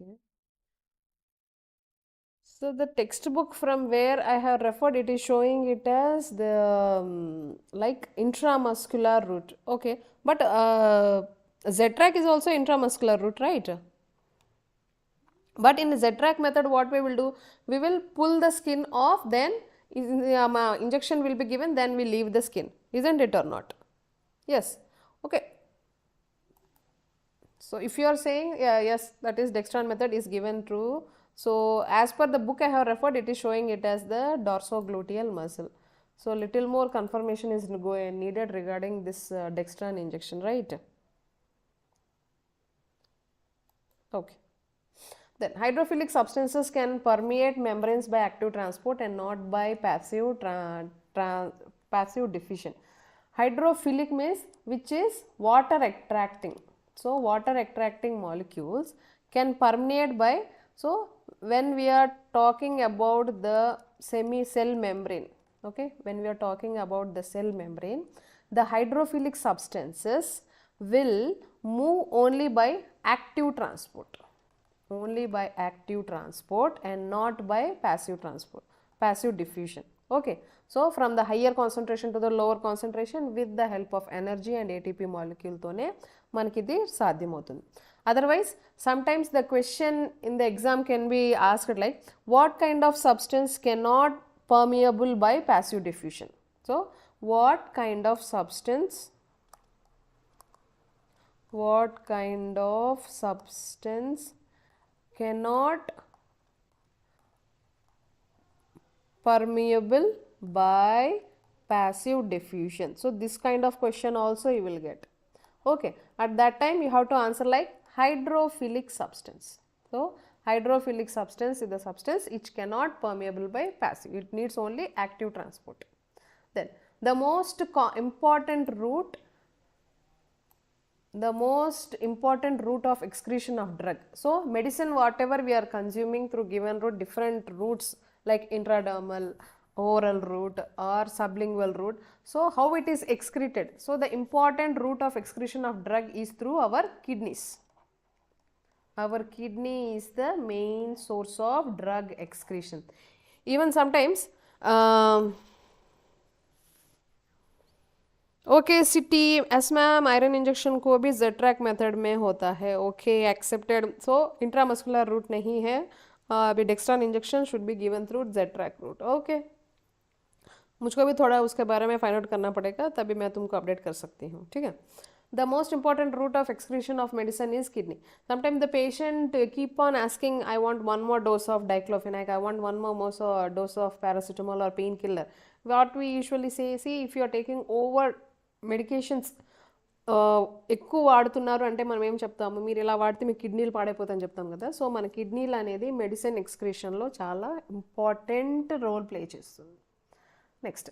Okay. So the textbook from where I have referred, it is showing it as the like intramuscular route. Okay, but Z-track is also intramuscular route, right? But in the Z-track method, what we will do, we will pull the skin off, then injection will be given, then we leave the skin, isn't it or not? Yes. Okay. So if you are saying yes, that is Dextran method is given true. So as per the book I have referred, it is showing it as the dorsogluteal muscle. So little more confirmation is needed regarding this Dextran injection, right? Okay. Then hydrophilic substances can permeate membranes by active transport and not by passive passive diffusion. Hydrophilic means which is water attracting. So water attracting molecules can permeate by, so when we are talking about the cell membrane, okay, when we are talking about the cell membrane, the hydrophilic substances will move only by active transport. Only by active transport and not by passive transport, passive diffusion. Okay. So from the higher concentration to the lower concentration with the help of energy and ATP molecule tone manaki idi sadhyamautundi. Otherwise, sometimes the question in the exam can be asked like, what kind of substance cannot permeable by passive diffusion? So what kind of substance cannot permeable by passive diffusion? So this kind of question also you will get. Okay, at that time you have to answer like hydrophilic substance. So hydrophilic substance is the substance which cannot permeable by passive, it needs only active transport. Then the most important route the most important route of excretion of drug. So medicine, whatever we are consuming through given route, different routes like intradermal, oral route or sublingual route. So how it is excreted? So the important route of excretion of drug is through our kidneys. Our kidney is the main source of drug excretion. Even sometimes okay सिटी एस ma'am iron injection को भी Z track method में होता है. Okay accepted. So intramuscular route नहीं है. अभी dextran injection should be given through Z track route. Okay, मुझको भी थोड़ा उसके बारे में फाइंड आउट करना पड़ेगा, तभी मैं तुमको अपडेट कर सकती हूँ. ठीक है. The most important route of excretion of medicine is kidney. Sometimes the patient keep on asking, I want one more dose of diclofenac, I want one more dose of paracetamol or painkiller. What we usually say, see, if you are taking over medications ఎక్కువ వాడుతున్నారు అంటే మనం ఏం చెప్తాము, మీరు ఇలా వాడితే మీ కిడ్నీలు పాడైపోతాయని చెప్తాం కదా. సో మన కిడ్నీలు అనేది మెడిసిన్ ఎక్స్క్రీషన్లో చాలా ఇంపార్టెంట్ రోల్ ప్లే చేస్తుంది. Next,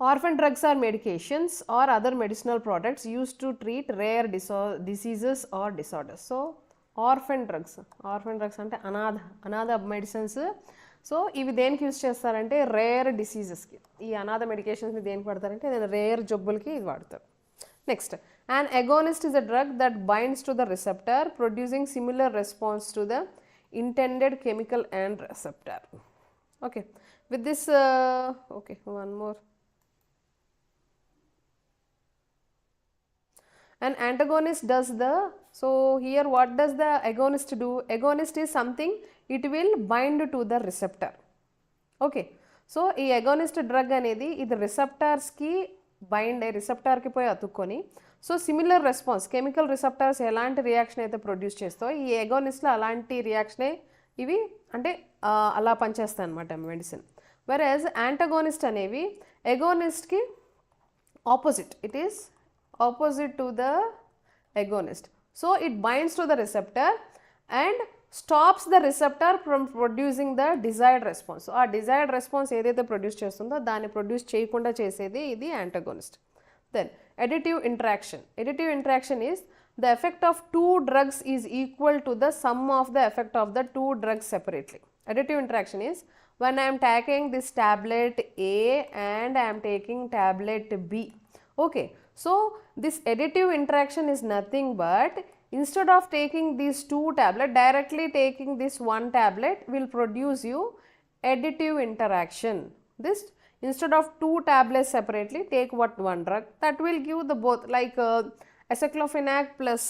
orphan drugs are medications or other medicinal products used to treat rare diseases or disorders. So orphan drugs అంటే అనాథ మెడిసిన్స్. సో ఇవి దేనికి యూజ్ చేస్తారంటే రేర్ డిసీజెస్కి. ఈ అనాథ మెడికేషన్స్ని దేనికి వాడతారంటే రేర్ జబ్బులకి ఇది వాడతారు. Next, an agonist is a drug that binds to the receptor producing similar response to the intended chemical and receptor. Okay, with this okay, one more. An antagonist does the, so here what does the agonist do? Agonist is something, it will bind to the receptor. Okay, so ఈ agonist drug అనేది ఇది receptors కి bind అయ్యి రిసెప్టార్కి పోయి అతుక్కొని, so similar response chemical receptors ఎలాంటి reaction అయితే ప్రొడ్యూస్ చేస్తాయో ఈ ఎగోనిస్ట్లో అలాంటి రియాక్షనే ఇవి అంటే అలా పనిచేస్తాయి అనమాట మెడిసిన్. వెరస్ యాంటగోనిస్ట్ అనేవి ఎగోనిస్ట్కి opposite, it is opposite to the agonist. So it binds to the receptor and stops the receptor from producing the desired response. So ఆ desired response ఏదైతే ప్రొడ్యూస్ చేస్తుందో దాన్ని ప్రొడ్యూస్ చేయకుండా చేసేది ఇది antagonist. Then additive interaction is the effect of two drugs is equal to the sum of the effect of the two drugs separately. Additive interaction is when I am taking this tablet A and I am taking tablet B. Okay, so this additive interaction is nothing but instead of taking these two tablets, directly taking this one tablet will produce you additive interaction. This instead of two tablets separately, take one drug, that will give the both, like aceclofenac plus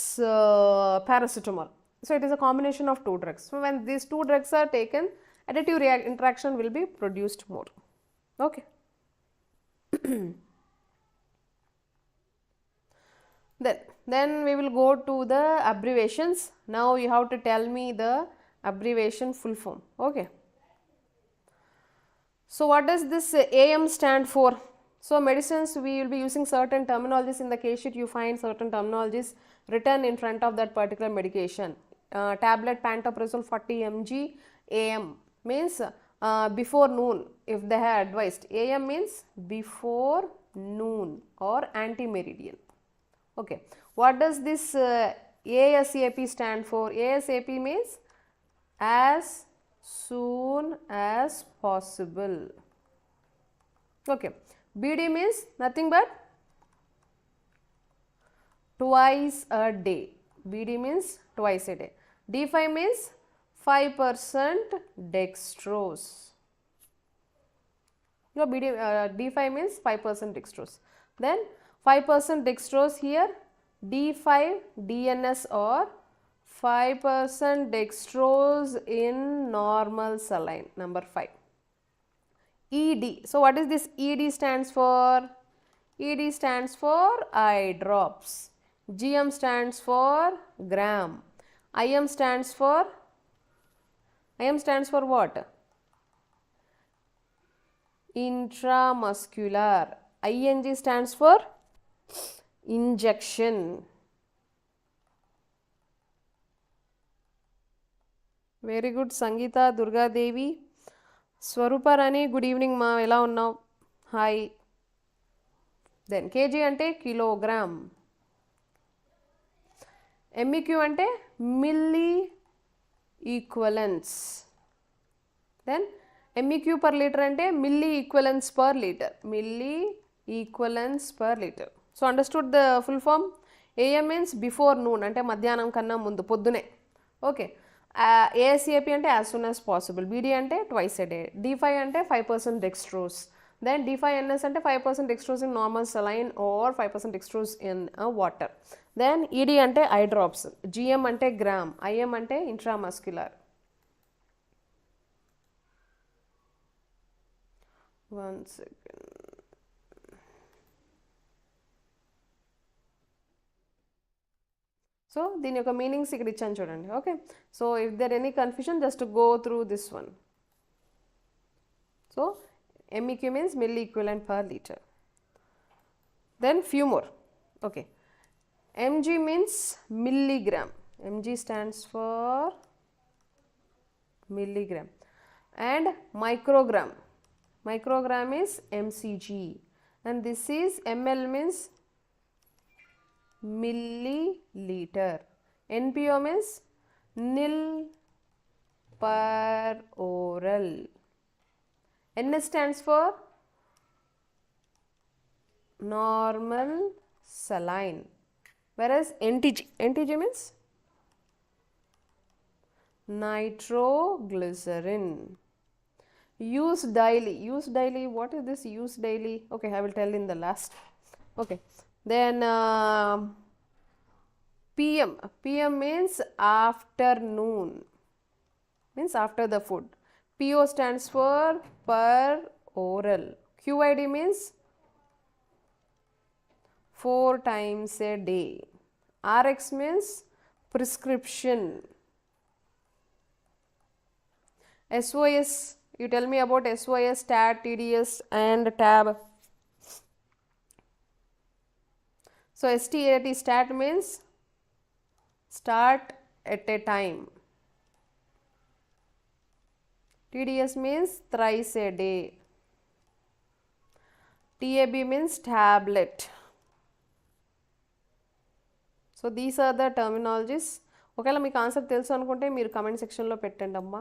paracetamol. So it is a combination of two drugs. So when these two drugs are taken, additive interaction will be produced more. Okay. Then we will go to the abbreviations. Now you have to tell me the abbreviation full form. Okay. So what does this AM stand for? So medicines, we will be using certain terminologies. In the case sheet you find certain terminologies written in front of that particular medication. Tablet pantoprazole 40 mg AM means before noon if they have advised. AM means before noon or anti-meridian. Okay, what does this ASAP stand for? ASAP means as soon as possible. Okay, BD means nothing but twice a day. BD means twice a day. D5 means 5% dextrose. Your BD, D5 means 5% dextrose. Then 5% dextrose here, D5 DNS or 5% dextrose in normal saline, number 5. ED, so what is this ED stands for? ED stands for eye drops. GM stands for gram. IM stands for what? Intramuscular. ING stands for injection. Very good, Sangeeta, Durga Devi, Swarupa Rani, good evening ma, ela unnav? Hi. Then kg ante kilogram. MEQ అంటే milli equivalents. Then MEQ per liter అంటే milli equivalents per liter. Milli equivalents per liter. So understood the full form? AM means before noon అంటే మధ్యాహ్నం కన్నా ముందు పొద్దునే. Okay. ASAP అంటే as soon as possible. BD అంటే twice a day. D5 అంటే 5% dextrose. Then D5NS అంటే 5% dextrose in normal saline or 5% dextrose in water. Then ED అంటే eye drops. GM అంటే gram. IM అంటే intramuscular. One second. So దీని యొక్క meanings ఇక్కడ ఇచ్చాను చూడండి. Okay. So if there any confusion just go through this one. So MEQ means milli equivalent per liter. Then few more. Okay. MG means milligram. MG stands for milligram. And microgram. Microgram is MCG. And this is ml means milliliter. NPO means nil per oral. NS stands for normal saline, whereas NTG means nitroglycerin. Use daily. Use daily. What is this use daily? Okay, I will tell in the last. Okay. Then PM. PM means afternoon. Means after the food. PO stands for per oral. QID means 4 times a day. RX means prescription. SOS, you tell me about SOS, STAT, TDS and TAB. So STAT, STAT means start at a time. TDS means thrice a day. TAB means tablet. So these are the terminologies. ఒకవేళ మీకు answer తెలుసు అనుకుంటే మీరు comment సెక్షన్లో పెట్టండి అమ్మా.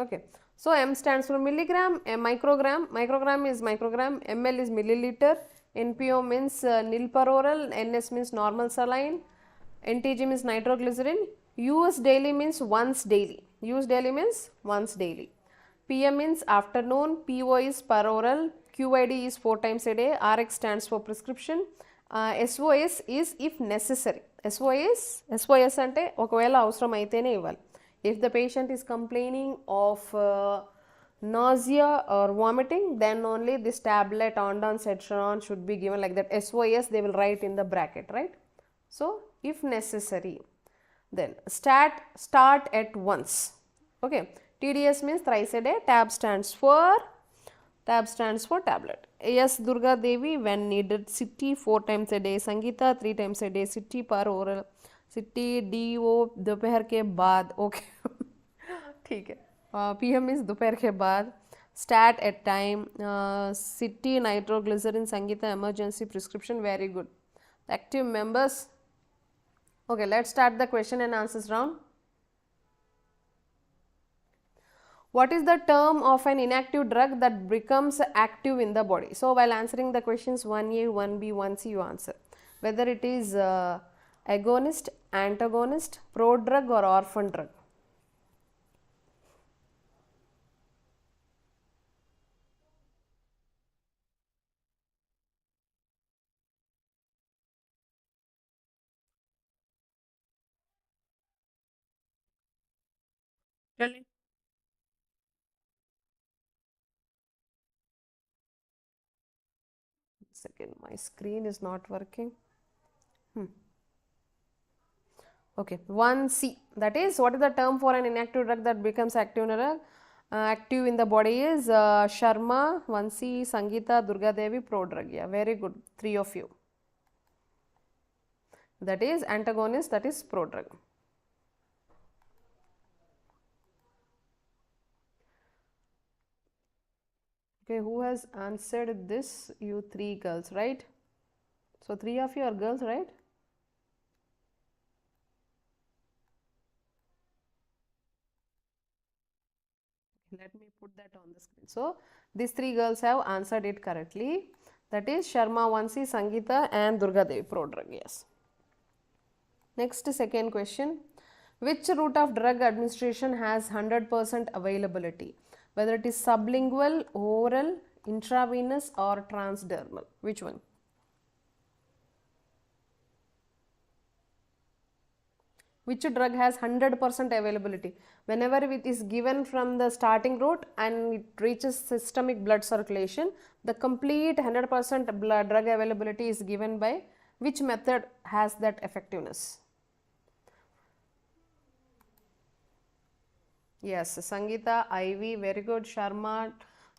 Okay. So M stands for milligram, microgram. Microgram is microgram. ML is milliliter. NPO means nil per oral. NS means normal saline. NTG means nitroglycerin. Use daily means once daily. Use daily means once daily. PM means afternoon. PO is per oral. QID is 4 times a day. RX stands for prescription. SOS is if necessary. SOS అంటే ఒకవేళ అవసరం అయితేనే ఇవ్వాలి. If the patient is complaining of nausea or vomiting, then only this tablet ondansetron should be given like that. SOS they will write in the bracket, right? So if necessary. Then start at once. Okay. TDS means thrice a day. TAB stands for tablet. Yes, Durga Devi when needed. City 4 times a day. Sangeeta 3 times a day. City per oral. City DO दोपहर के बाद. Okay. ठीक है. PM is दोपहर के बाद. Stat at time. City nitroglycerin. Sangeeta emergency prescription. Very good. Active members. Okay, let's start the question and answers round. What is the term of an inactive drug that becomes active in the body? So while answering the questions 1A, 1B, 1C, you answer whether it is agonist, antagonist, prodrug or orphan drug. Really? Second, my screen is not working. Okay, 1C, that is what is the term for an inactive drug that becomes active in a active in the body is Sharma, 1C, Sangeeta, Durga Devi, prodrug. Yeah, very good, 3 of you. That is antagonist, that is prodrug. Okay, who has answered this? You 3 girls, right? So 3 of you are girls, right? Let me put that on the screen. So these 3 girls have answered it correctly. That is Sharma Vansi, Sangeeta and Durga Devi prodrug. Yes. Next, second question. Which route of drug administration has 100% availability? Whether it is sublingual, oral, intravenous or transdermal. Which one? Which drug has 100% availability? Whenever it is given from the starting route and it reaches systemic blood circulation, the complete 100% blood drug availability is given by which method has that effectiveness? Yes, Sangeeta, IV, very good. Sharma,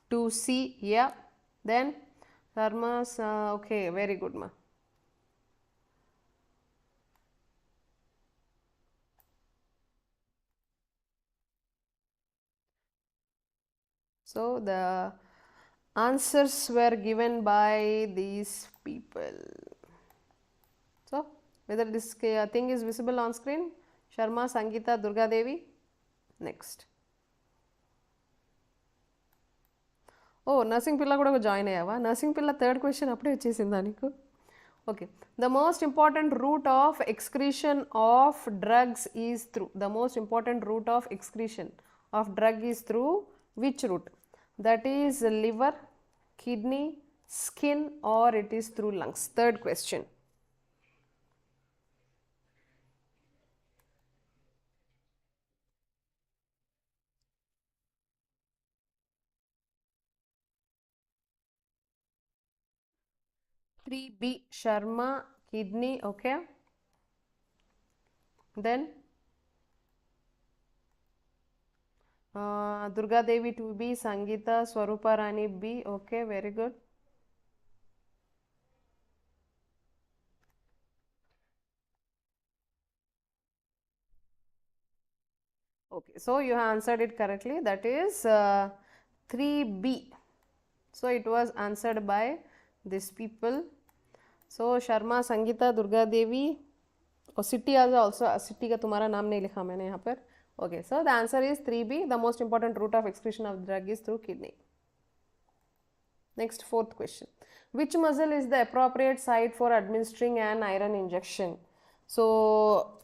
2C, yeah. Then Sharma's, okay, very good, ma. So the answers were given by these people. So whether this thing is visible on screen? Sharma, Sangeeta, Durga Devi. Next. Oh, nursing pilla kuda join ayyava. Nursing pilla third question appude vachesinda neeku. Okay. The most important route of excretion of drugs is through. The most important route of excretion of drug is through which route? That is liver, kidney, skin or it is through lungs. Third question. Three B, Sharma, kidney, okay. Then Durga Devi 2B, Sangeeta, Swarupa Rani B, okay, very good. Okay, so you have answered it correctly, that is 3B. So it was answered by these people. So Sharma, Sangeeta, Durga Devi, और city also, city का तुम्हारा नाम नहीं लिखा मैंने यहाँ पर. Okay, so the answer is 3B. The most important route of excretion of drug is through kidney. Next, fourth question. Which muscle is the appropriate site for administering an iron injection? So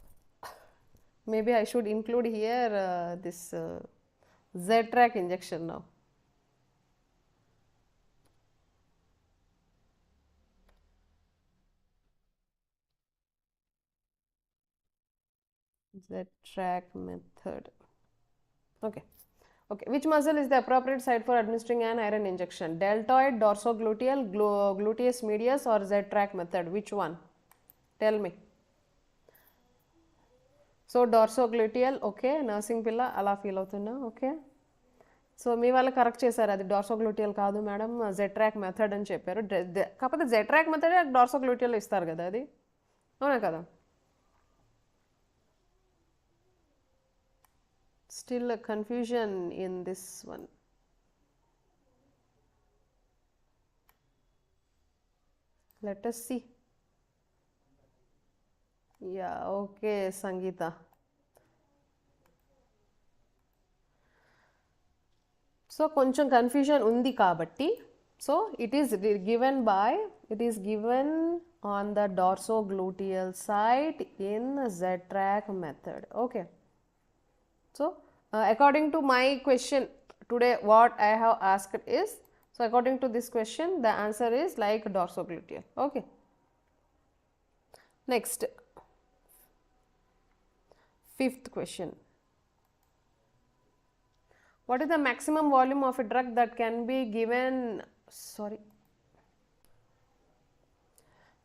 maybe I should include here this Z-track injection now. Z-track method. Okay. Okay. Which muscle is the appropriate site for administering an iron injection? Deltoid, dorsogluteal, gluteus medius or Z-track method? Which one? Tell me. So dorsogluteal, okay. Nursing pilla ala feel avutunna, okay. So మీ వాళ్ళు correct చేశారు, అది డార్సోగ్లూటియల్ కాదు madam, జెట్రాక్ method అని చెప్పారు. కాకపోతే జెట్రాక్ method డార్సోగ్లూటియల్ ఇస్తారు కదా, అది అవునా కదా? Still a confusion in this one. Let us see. Yeah, okay, Sangeeta. So కొంచెం కన్ఫ్యూజన్ ఉంది కాబట్టి, so it is given on the dorsogluteal site in Z-track method. Okay. So according to my question today, what I have asked is, so according to this question the answer is like dorsogluteal. Okay. Next, fifth question. What is the maximum volume of a drug that can be given,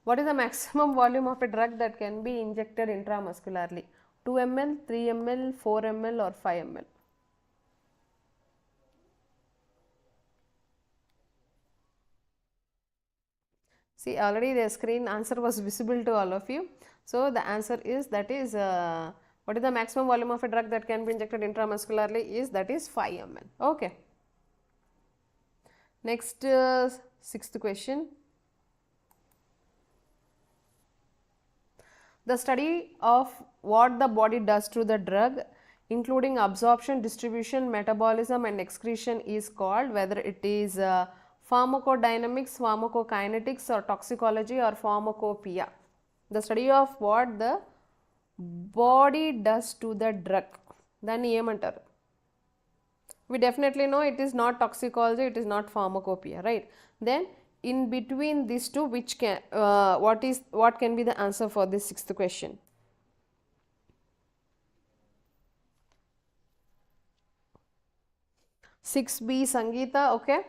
what is the maximum volume of a drug that can be injected intramuscularly? 2 ml, 3 ml, 4 ml or 5 ml? See, already the screen answer was visible to all of you. So the answer is, that is what is the maximum volume of a drug that can be injected intramuscularly is, that is 5 ml. Okay. Next, sixth question. The study of what the body does to the drug, including absorption, distribution, metabolism and excretion, is called, whether it is pharmacodynamics, pharmacokinetics or toxicology or pharmacopoeia. The study of what the body does to the drug, దాన్ని ఏమంటారు? We definitely know it is not toxicology, it is not pharmacopoeia, right? Then in between these two, which can what can be the answer for this sixth question? Six B Sangeeta, okay.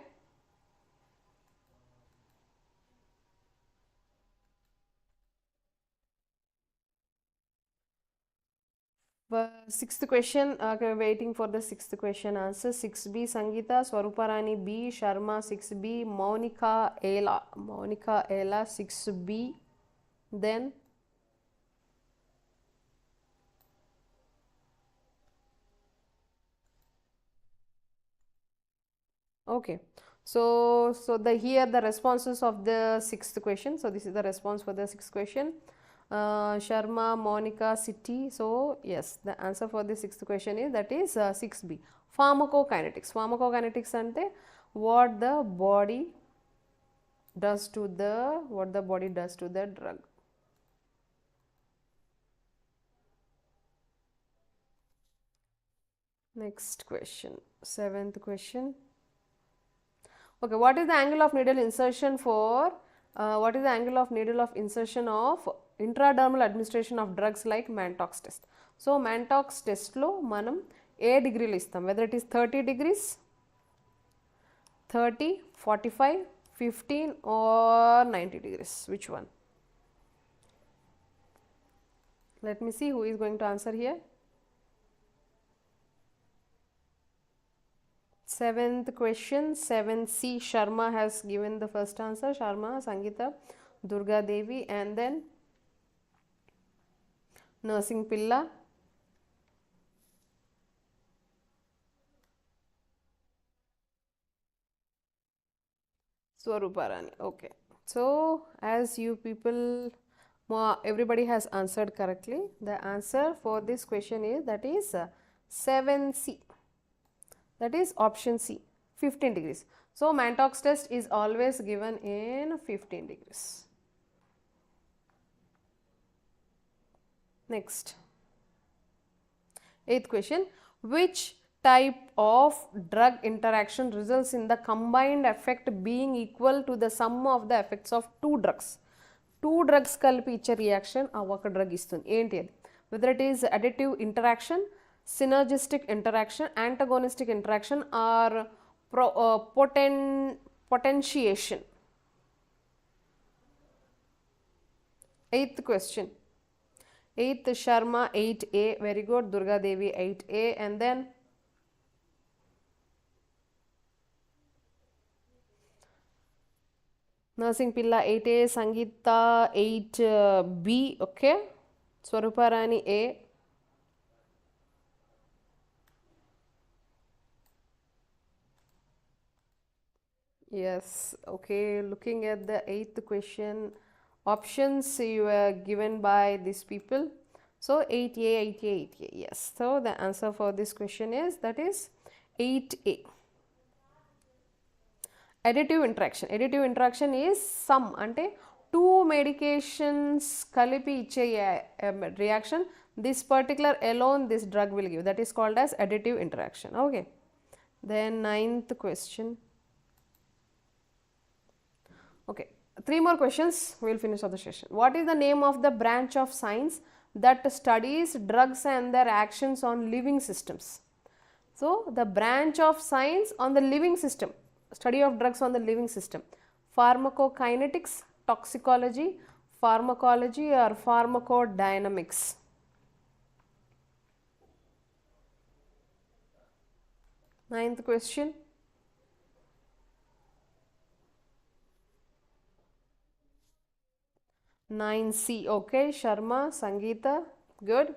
Sixth question, okay, waiting for the sixth question answer. 6B Sangeeta, Swaruparani B, Sharma 6B, Monica Ella 6B, then okay. So the here the responses of the sixth question. So this is the response for the sixth question. Sharma, Monica, City. So yes, the answer for the sixth question is, that is 6B. Pharmacokinetics. Pharmacokinetics ante what the body does to the drug. Next question, seventh question. Okay, what is the angle of needle insertion for what is the angle of needle of insertion of intradermal administration of drugs like Mantox test? So Mantox test lo manam ఏ డిగ్రీలు ఇస్తాం, whether it is 30 degrees, 30, 45, 15 or 90 degrees, which one? Let me see who is going to answer here. Seventh question, 7C, Sharma has given the first answer. Sharma, Sangeeta, Durga Devi, and then Nursing Pilla. Swaruparani, okay. So as you people, everybody has answered correctly. The answer for this question is, that is 7C. That is option C, 15 degrees. So Mantox test is always given in 15 degrees. Next, eighth question, which type of drug interaction results in the combined effect being equal to the sum of the effects of two drugs? Two drugs కలిపి ఇచ్చే reaction ఆ ఒక drug ఇస్తుంది, ఏంటి అది? Whether it is additive interaction, synergistic interaction, antagonistic interaction or potentiation. Eighth question, 8th Sharma 8A, very good. Durga Devi 8A, and then Nursing Pilla 8A, Sangeeta 8B, okay. Swaruparani A. Yes, okay, looking at the eighth question, options you were given by these people. So 8A, 8A, 8A, yes. So the answer for this question is, that is 8A. Additive interaction. Additive interaction is sum, ante two medications కలిపి ఇచ్చే reaction. This particular alone this drug will give. That is called as additive interaction. Okay. Then ninth question. Okay, 3 more questions, we will finish off the session. What is the name of the branch of science that studies drugs and their actions on living systems? So the branch of science on the living system, study of drugs on the living system. Pharmacokinetics, toxicology, pharmacology or pharmacodynamics. Ninth question. 9C, okay. Sharma, Sangeeta, good.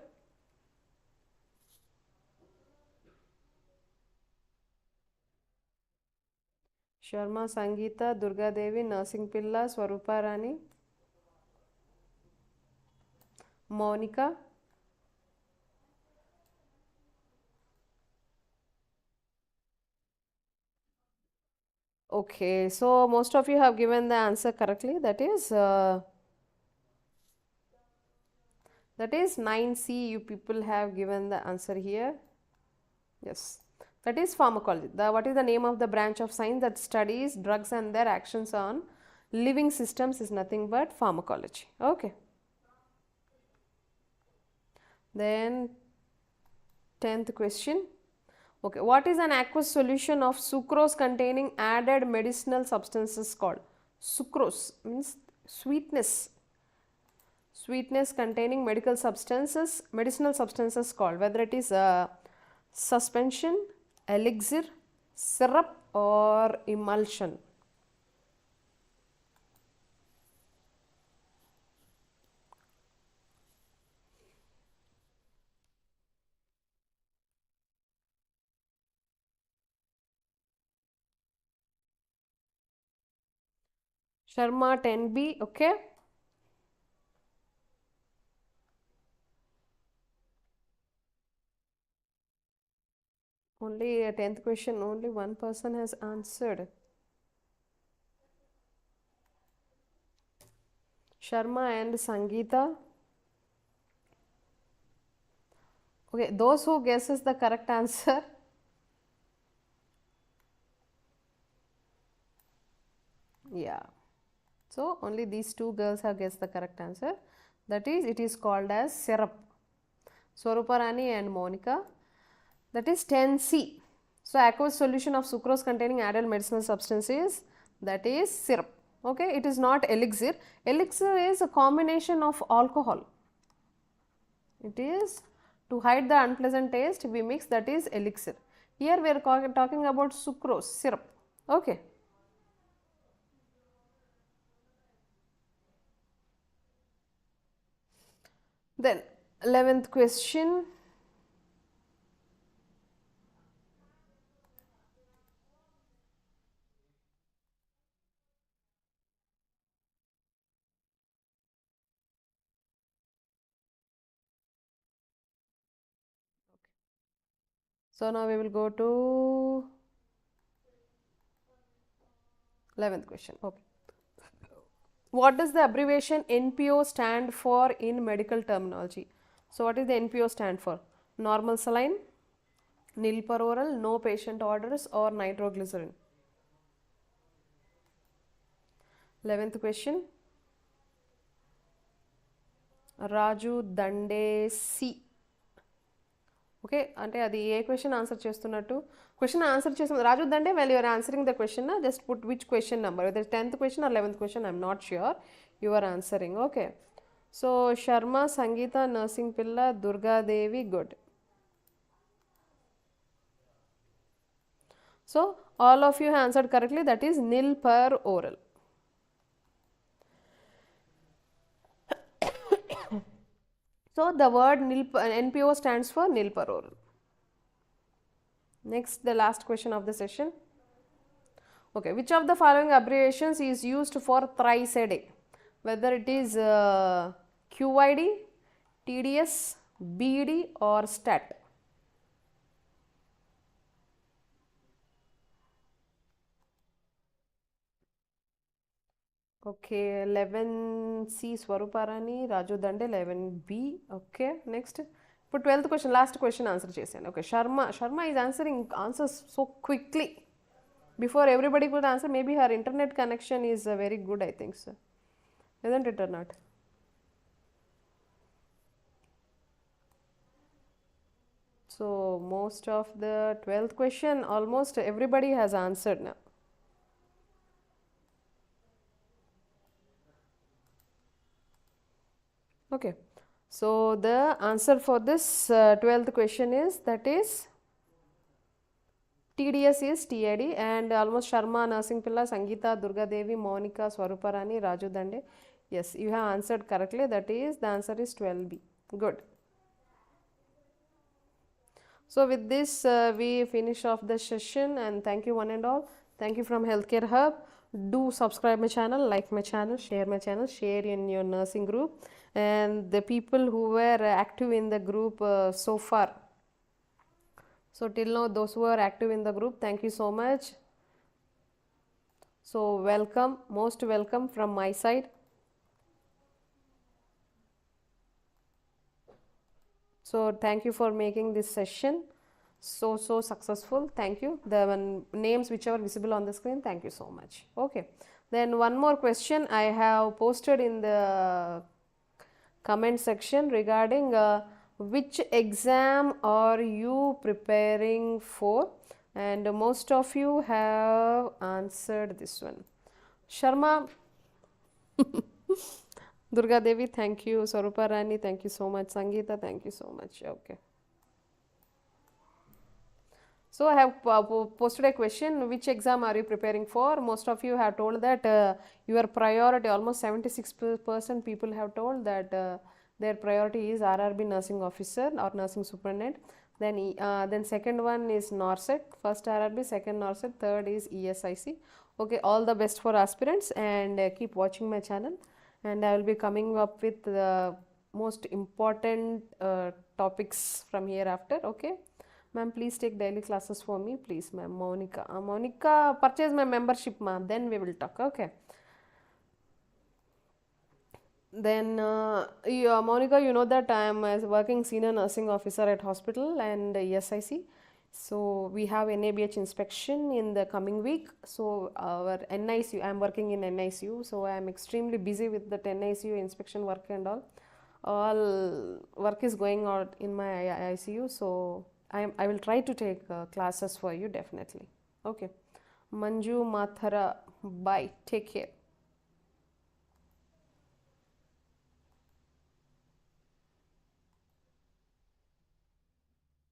Sharma, Sangeeta, Durga Devi, Nursing Pilla, Swaruparani, Monica. Okay, so most of you have given the answer correctly. That is 9C. You people have given the answer here. Yes, that is pharmacology. What is the name of the branch of science that studies drugs and their actions on living systems is nothing but pharmacology. Okay. Then 10th question. Okay, what is an aqueous solution of sucrose containing added medicinal substances called? Sucrose means sweetness. Sweetness containing medicinal substances called, whether it is suspension, elixir, syrup or emulsion. Sharma 10B, okay. Only a 10th question, only one person has answered. Sharma and Sangeeta. Okay, those who guesses the correct answer. Yeah. So only these two girls have guessed the correct answer. That is, it is called as syrup. Swaruparani and Monica. That is 10C. So aqueous solution of sucrose containing added medicinal substances, that is syrup. Okay, it is not elixir. Elixir is a combination of alcohol. It is to hide the unpleasant taste we mix, that is elixir. Here we are talking about sucrose, syrup. Okay. Then 11th question. So now we will go to 11th question. Okay. What does the abbreviation NPO stand for in medical terminology? So what is the NPO stand for? Normal saline, nil per oral, no patient orders or nitroglycerin. 11th question. Raju Dande C. Okay అంటే అది ఏ question answer చేస్తున్నట్టు question answer చేస్తున్న Raju Dande well you're answering the question just put which question number whether 10th question or 11th question I'm not sure you are answering okay so Sharma Sangeetha Narsing Pilla Durgadevi good so all of you have answered correctly that is nil per oral. So the word NPO stands for nil per oral. Next, the last question of the session. Okay, which of the following abbreviations is used for thrice a day? Whether it is QID, TDS, BD or STAT. Okay, 11C Swaruparani, Raju Dande, 11B. Okay, next. For 12th question, last question answer chesanu. Okay, Sharma is answers so quickly. Before everybody could answer, maybe her internet connection is very good, I think so. Isn't it or not? So most of the 12th question, almost everybody has answered now. Okay, so the answer for this 12th question is, that is TDS is TID, and almost Sharma, Nursing Pilla, Sangeeta, Durga Devi, Monica, Swaruparani, Raju Dande. Yes, you have answered correctly. That is, the answer is 12B. Good. So with this we finish off the session, and thank you one and all. Thank you from Healthcare Hub. Do subscribe my channel, like my channel, share in your nursing group, and the people who were active in the group so far. So till now, those who are active in the group, thank you so much. So welcome, most welcome from my side. So thank you for making this session so successful. Thank you. The names which are visible on the screen, thank you so much. Okay, then one more question I have posted in the comment section regarding which exam are you preparing for, and most of you have answered this one. Sharma, Durga Devi, thank you. Swarupa Rani, thank you so much. Sangeeta, thank you so much. Okay. So I have posted a question, which exam are you preparing for? Most of you have told that your priority, almost 76% people have told that their priority is RRB Nursing Officer or Nursing Superintendent. Then second one is NORCET, first RRB, second NORCET, third is ESIC. Okay, all the best for aspirants, and keep watching my channel, and I will be coming up with the most important topics from hereafter. Okay. Ma'am, please take daily classes for me, please, ma'am. Monica. Monica, purchase my membership, ma'am. Then we will talk. Okay. Then, Monica, you know that I am working senior nursing officer at hospital and ESIC. So we have NABH inspection in the coming week. So our NICU, I am working in NICU. So I am extremely busy with the NICU inspection work and all. All work is going on in my ICU. So I will try to take classes for you definitely. Okay. Manju Mathara, bye. Take care.